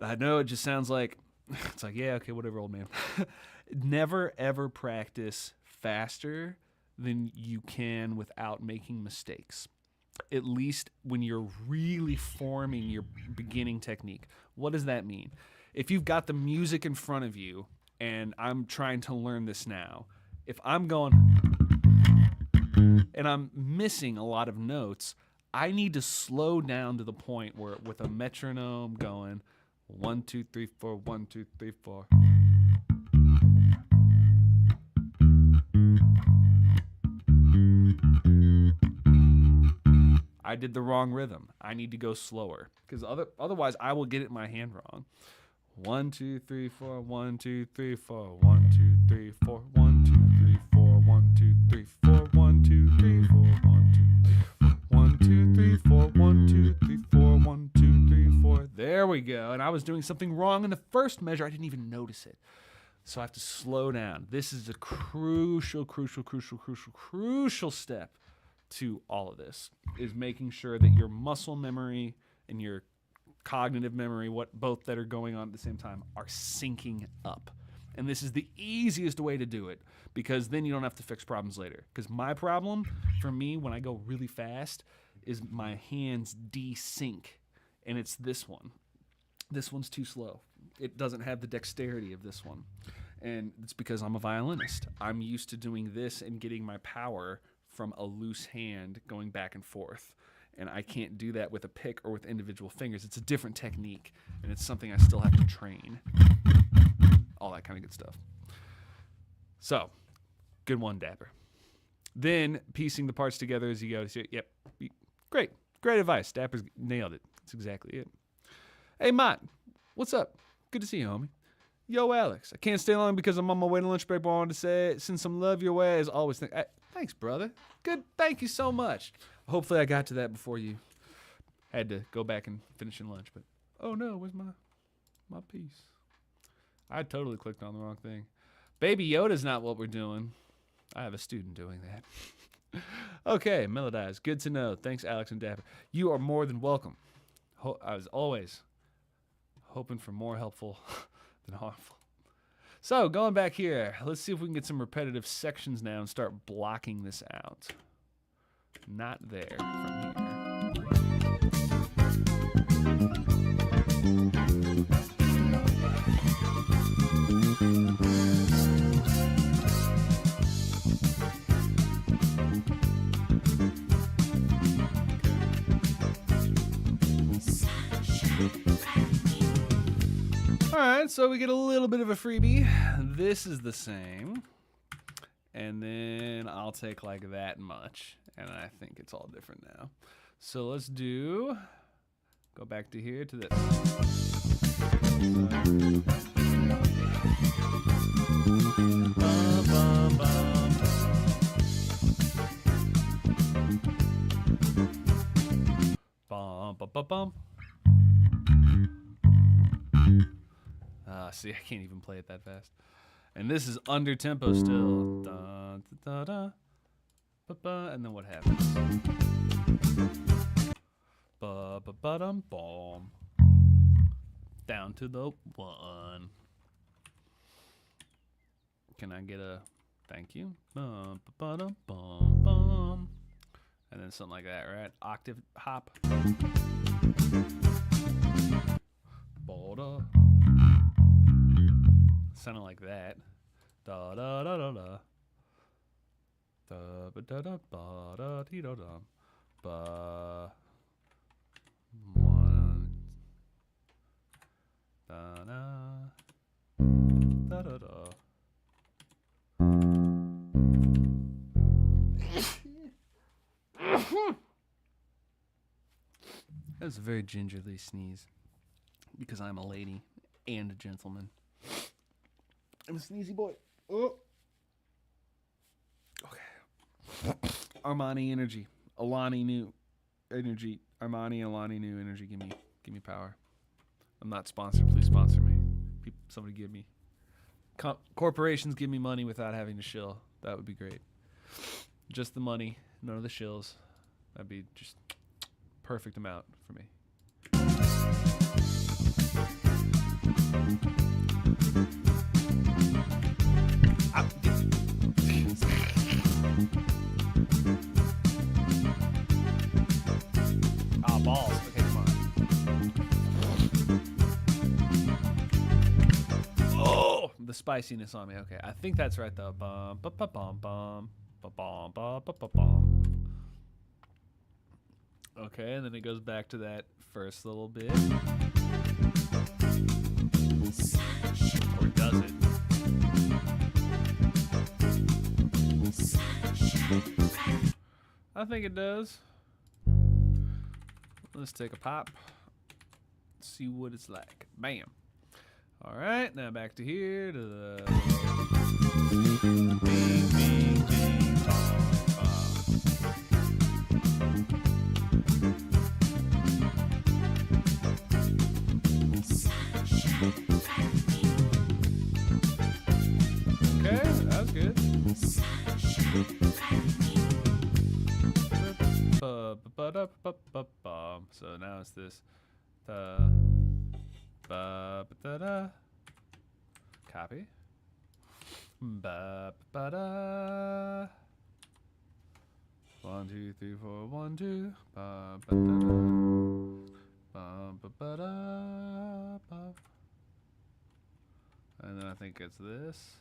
and I know it just sounds like, it's like, yeah, okay, whatever, old man. Never, ever practice faster than you can without making mistakes. At least when you're really forming your beginning technique. What does that mean? If you've got the music in front of you, and I'm trying to learn this now, if I'm going and I'm missing a lot of notes, I need to slow down to the point where with a metronome going 1, 2, 3, 4, 1, 2, 3, 4. I did the wrong rhythm. I need to go slower because otherwise I will get it in my hand wrong. 1, 2, 3, 4, 1, 2, 3, 4, 1, 2, 3, 4, 1, 2, 3, 4, 1, 2, 3, 4, 1, 2, 3, 4, 1, 2, 3, 4, 1, 2, 3, 4, 1, 2, 3, 4. There we go. And I was doing something wrong in the first measure. I didn't even notice it. So I have to slow down. This is a crucial step to all of this, is making sure that your muscle memory and your cognitive memory, both that are going on at the same time, are syncing up. And this is the easiest way to do it because then you don't have to fix problems later. Because my problem, for me, when I go really fast, is my hands desync. And it's this one. This one's too slow. It doesn't have the dexterity of this one. And it's because I'm a violinist. I'm used to doing this and getting my power from a loose hand going back and forth. And I can't do that with a pick or with individual fingers. It's a different technique, and it's something I still have to train. All that kind of good stuff. So, good one, Dapper. Then, piecing the parts together as you go. So, yep, great. Great advice. Dapper's nailed it. That's exactly it. Hey, Mott, what's up? Good to see you, homie. Yo, Alex, I can't stay long because I'm on my way to lunch break, but I wanted to say, send some love your way as always. Thanks, brother. Good. Thank you so much. Hopefully I got to that before you had to go back and finish your lunch. But, oh no, where's my piece? I totally clicked on the wrong thing. Baby Yoda's not what we're doing. I have a student doing that. Okay, Melodize. Good to know. Thanks, Alex and Dapper. You are more than welcome. I was always hoping for more helpful than harmful. So, going back here, let's see if we can get some repetitive sections now and start blocking this out. Not there from here. All right, so we get a little bit of a freebie. This is the same. And then I'll take like that much. And I think it's all different now. So let's go back to here to this. Bum, bum, bum. Bum, bum, bum, bum. see, I can't even play it that fast. And this is under tempo still. Da, da, da, da, ba, ba, and then what happens? Ba, ba, ba, dum, bom. Down to the 1. Can I get a thank you? Ba, ba, ba, dum, bum, bum. And then something like that, right? Octave hop. Ba-da. Sounding like that. Da da da da da. Da ba da da ba da dee da da. Ba. 1. Da da. Da da da. That was a very gingerly sneeze. Because I'm a lady and a gentleman. I'm a sneezy boy. Oh. Okay. Armani energy. Alani new energy. Armani, Alani new energy. Give me power. I'm not sponsored. Please sponsor me. Somebody give me. Corporations give me money without having to shill. That would be great. Just the money, none of the shills. That'd be just perfect amount for me. Balls. Okay, come on. Oh, the spiciness on me. Okay, I think that's right though. Bum, ba, ba, bum, bum, ba, bum, ba, ba, ba, bum. Okay, and then it goes back to that first little bit. Or does it? I think it does. Let's take a pop. See what it's like. Bam. All right, now back to here to the bing, bing, bing, bong, bong. Okay, that was good. So now it's this. Copy. 1, 2, 3, 4, 1, 2. And then I think it's this.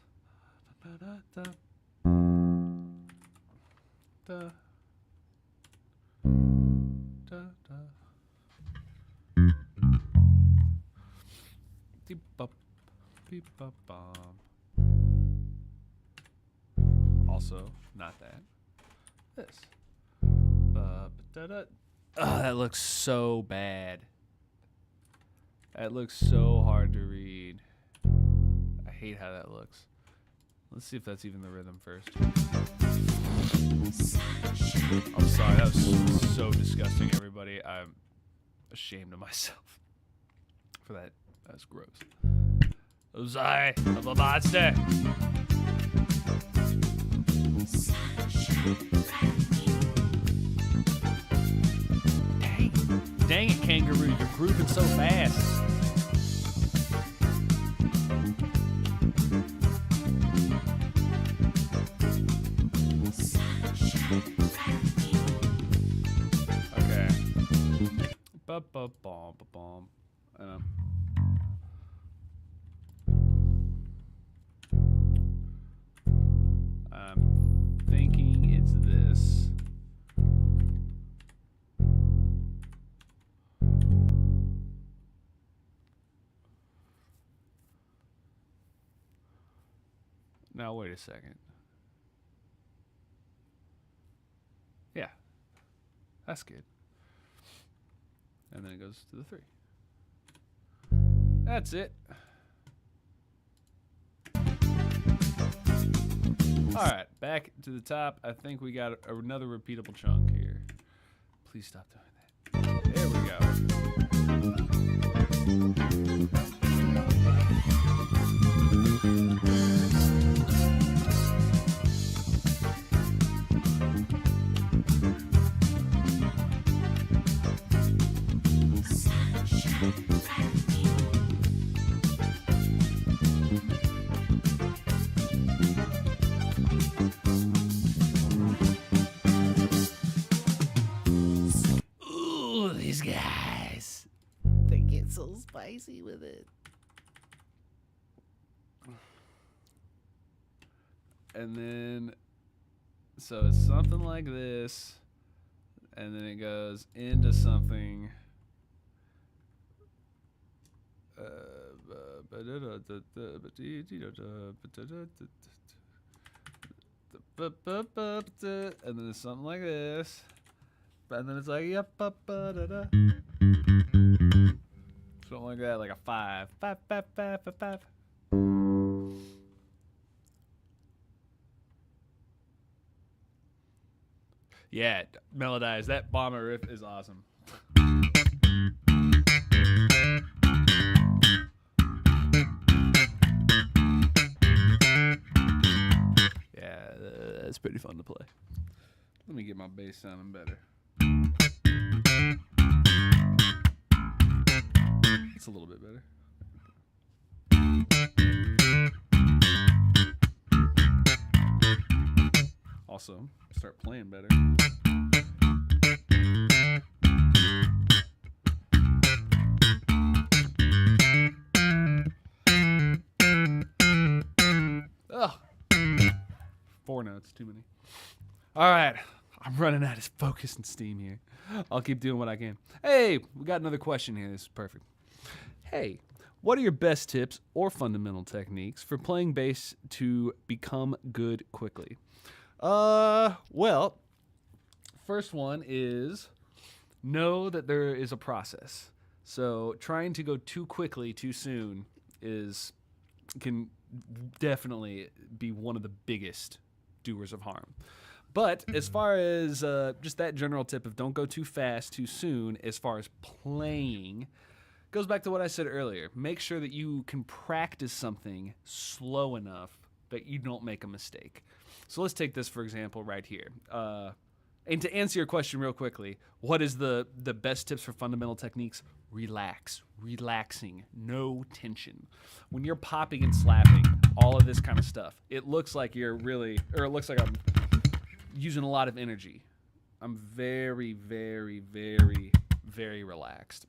Also, not that. This. Oh, that looks so bad. That looks so hard to read. I hate how that looks. Let's see if that's even the rhythm first. I'm sorry, that was so disgusting, everybody. I'm ashamed of myself for that. That's gross. I'm sorry, I'm a monster. Dang it, Kangaroo, you're grooving so fast. Okay. Ba-ba-bom-ba-bom. I'm thinking it's this. Now, wait a second. Yeah. That's good. And then it goes to the 3. That's it. All right, back to the top. I think we got another repeatable chunk here. Please stop doing that. There we go. Yes. They get so spicy with it. And then, so it's something like this, and then it goes into something. And then it's something like this, and then it's like something like that, like a 5, 5, 5, 5, 5, 5. Yeah, Melodize, that bomber riff is awesome. Yeah, that's pretty fun to play. Let me get my bass sounding better. It's a little bit better. Also, start playing better. Ugh. 4 notes, too many. All right, I'm running out of focus and steam here. I'll keep doing what I can. Hey, we got another question here. This is perfect. Hey, what are your best tips or fundamental techniques for playing bass to become good quickly? Well, first one is know that there is a process. So trying to go too quickly too soon can definitely be one of the biggest doers of harm. But as far as just that general tip of don't go too fast too soon, as far as playing, goes back to what I said earlier. Make sure that you can practice something slow enough that you don't make a mistake. So let's take this, for example, right here. And to answer your question real quickly, what is the best tips for fundamental techniques? Relax. Relaxing. No tension. When you're popping and slapping, all of this kind of stuff, it looks like you're really, or it looks like I'm using a lot of energy. I'm very, very, very, very relaxed.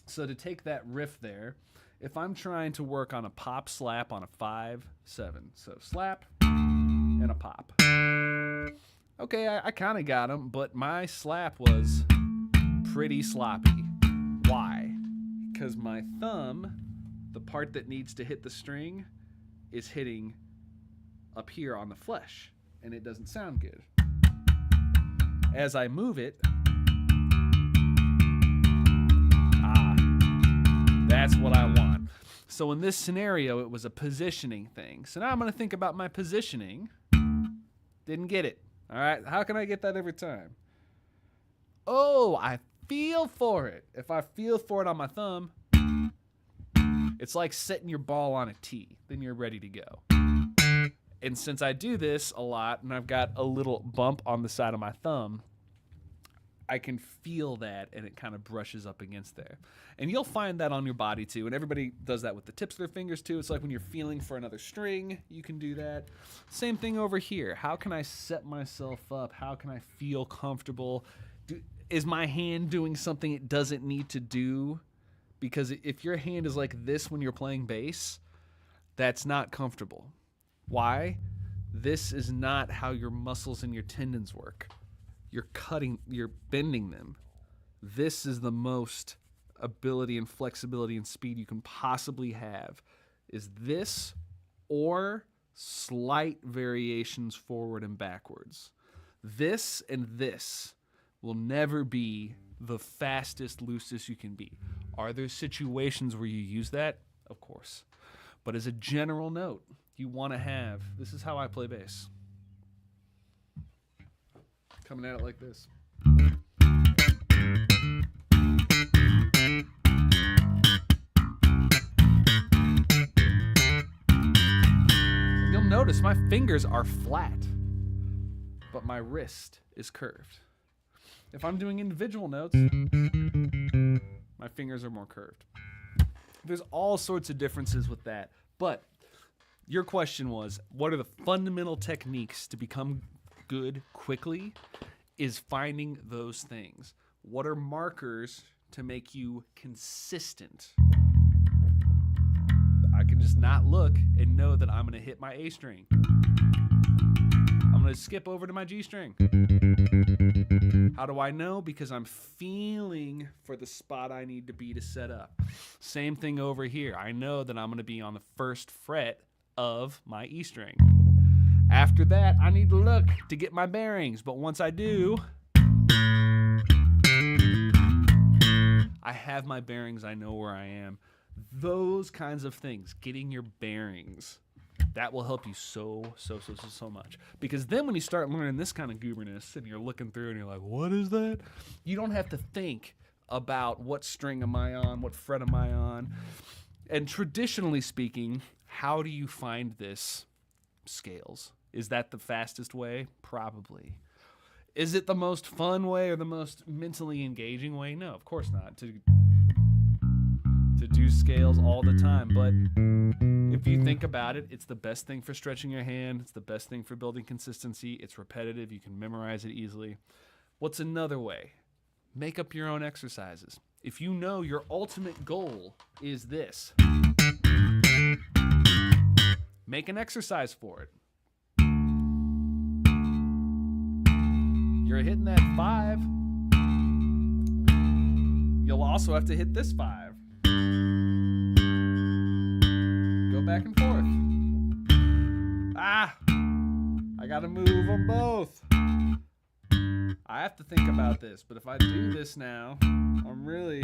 So to take that riff there, if I'm trying to work on a pop slap on a 5-7, so slap and a pop. Okay, I kind of got him, but my slap was pretty sloppy. Why? Because my thumb, the part that needs to hit the string, is hitting up here on the flesh, and it doesn't sound good. As I move it, that's what I want. So in this scenario, it was a positioning thing. So now I'm going to think about my positioning. Didn't get it. All right, how can I get that every time? Oh, I feel for it. If I feel for it on my thumb, it's like setting your ball on a tee. Then you're ready to go. And since I do this a lot and I've got a little bump on the side of my thumb, I can feel that and it kind of brushes up against there. And you'll find that on your body too. And everybody does that with the tips of their fingers too. It's like when you're feeling for another string, you can do that. Same thing over here. How can I set myself up? How can I feel comfortable? Is my hand doing something it doesn't need to do? Because if your hand is like this when you're playing bass, that's not comfortable. Why? This is not how your muscles and your tendons work. You're bending them. This is the most ability and flexibility and speed you can possibly have. Is this or slight variations forward and backwards. This and this will never be the fastest, loosest you can be. Are there situations where you use that? Of course. But as a general note, you want to have, this is how I play bass. Coming at it like this. You'll notice my fingers are flat, but my wrist is curved. If I'm doing individual notes, my fingers are more curved. There's all sorts of differences with that. But your question was, what are the fundamental techniques to become good quickly? Is finding those things. What are markers to make you consistent. I can just not look and know that I'm going to hit my A string. I'm going to skip over to my G string. How do I know? Because I'm feeling for the spot I need to be to set up. Same thing over here. I know that I'm going to be on the first fret of my E string. After that, I need to look to get my bearings. But once I do, I have my bearings. I know where I am. Those kinds of things, getting your bearings, that will help you so much. Because then when you start learning this kind of gooberness and you're looking through and you're like, what is that? You don't have to think about what string am I on, what fret am I on. And traditionally speaking, how do you find this? Scales. Is that the fastest way? Probably. Is it the most fun way or the most mentally engaging way? No, of course not. To do scales all the time. But if you think about it, it's the best thing for stretching your hand. It's the best thing for building consistency. It's repetitive. You can memorize it easily. What's another way? Make up your own exercises. If you know your ultimate goal is this, make an exercise for it. You're hitting that 5. You'll also have to hit this 5. Go back and forth. I gotta move them both. I have to think about this, but if I do this now, I'm really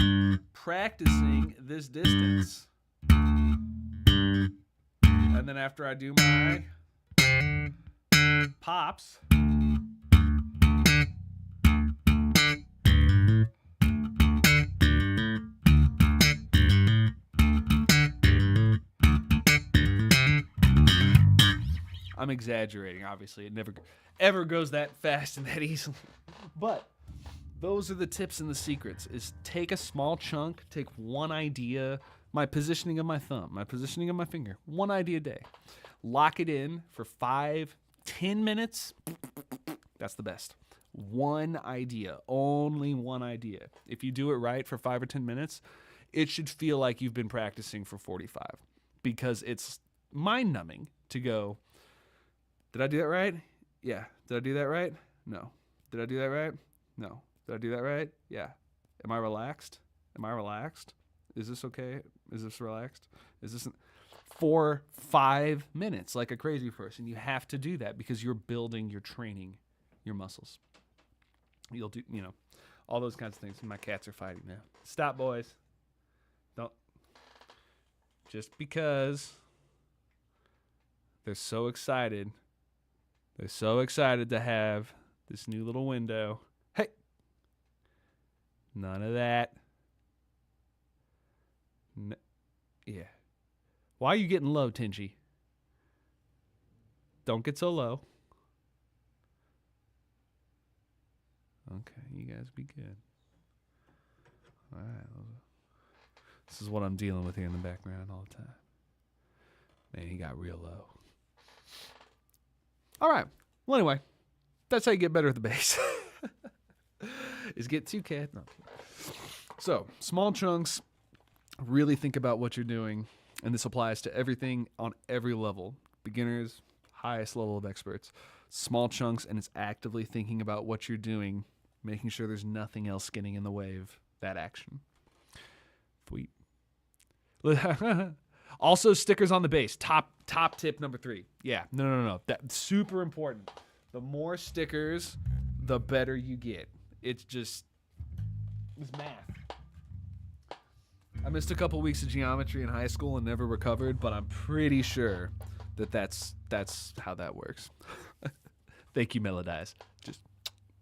practicing this distance. And then after I do my pops, I'm exaggerating, obviously. It never ever goes that fast and that easily. But those are the tips and the secrets, is take a small chunk, take one idea, my positioning of my thumb, my positioning of my finger, one idea a day. Lock it in for 5-10 minutes. That's the best. One idea, only one idea. If you do it right for 5 or 10 minutes, it should feel like you've been practicing for 45, because it's mind-numbing to go, did I do that right? Yeah. Did I do that right? No. Did I do that right? No. Did I do that right? Yeah. Am I relaxed? Am I relaxed? Is this okay? Is this relaxed? Is this for 5 minutes like a crazy person? You have to do that because you're building, you're training your muscles. You'll do, all those kinds of things. My cats are fighting now. Stop, boys. Don't. Just because they're so excited. They're so excited to have this new little window. Hey! None of that. Yeah. Why are you getting low, Tingy? Don't get so low. Okay, you guys be good. All right. This is what I'm dealing with here in the background all the time. Man, he got real low. All right. Well, anyway, that's how you get better at the bass. Is get 2 cats. No. So, small chunks. Really think about what you're doing. And this applies to everything on every level. Beginners, highest level of experts. Small chunks, and it's actively thinking about what you're doing, making sure there's nothing else getting in the way of that action. Sweet. Also, stickers on the bass. Top tip number 3. Yeah, no. That's super important. The more stickers, the better you get. It's math. I missed a couple weeks of geometry in high school and never recovered, but I'm pretty sure that's how that works. Thank you, Melodize. Just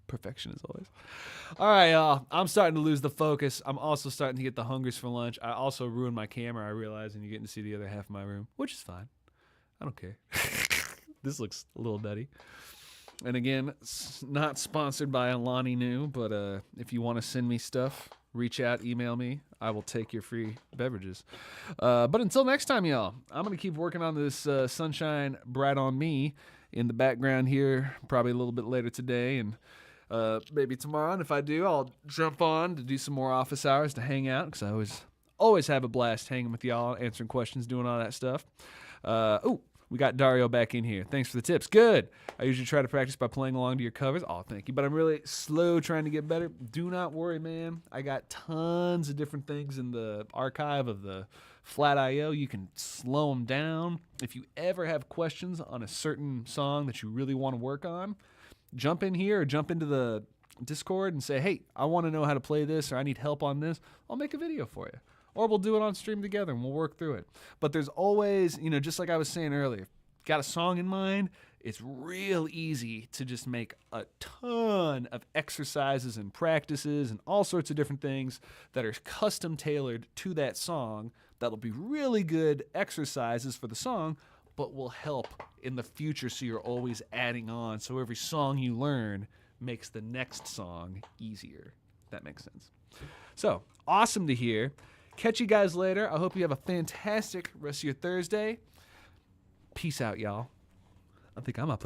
perfection as always. All right, y'all. I'm starting to lose the focus. I'm also starting to get the hungers for lunch. I also ruined my camera, I realize, and you're getting to see the other half of my room, which is fine. I don't care. This looks a little nutty. And again, not sponsored by Alani Nu, but if you want to send me stuff, reach out, email me. I will take your free beverages. But until next time, y'all, I'm going to keep working on this Sunshine Bright on Me in the background here, probably a little bit later today. And Maybe tomorrow, and if I do, I'll jump on to do some more office hours to hang out, because I always have a blast hanging with y'all, answering questions, doing all that stuff. We got Dario back in here. Thanks for the tips. Good. I usually try to practice by playing along to your covers. Oh, thank you. But I'm really slow trying to get better. Do not worry, man. I got tons of different things in the archive of the Flat.io. You can slow them down. If you ever have questions on a certain song that you really want to work on, jump in here or jump into the Discord and say, hey, I want to know how to play this, or I need help on this. I'll make a video for you. Or we'll do it on stream together and we'll work through it. But there's always, just like I was saying earlier, got a song in mind, it's real easy to just make a ton of exercises and practices and all sorts of different things that are custom tailored to that song that'll be really good exercises for the song, but will help in the future, so you're always adding on. So every song you learn makes the next song easier. If that makes sense. So, awesome to hear. Catch you guys later. I hope you have a fantastic rest of your Thursday. Peace out, y'all. I think I might play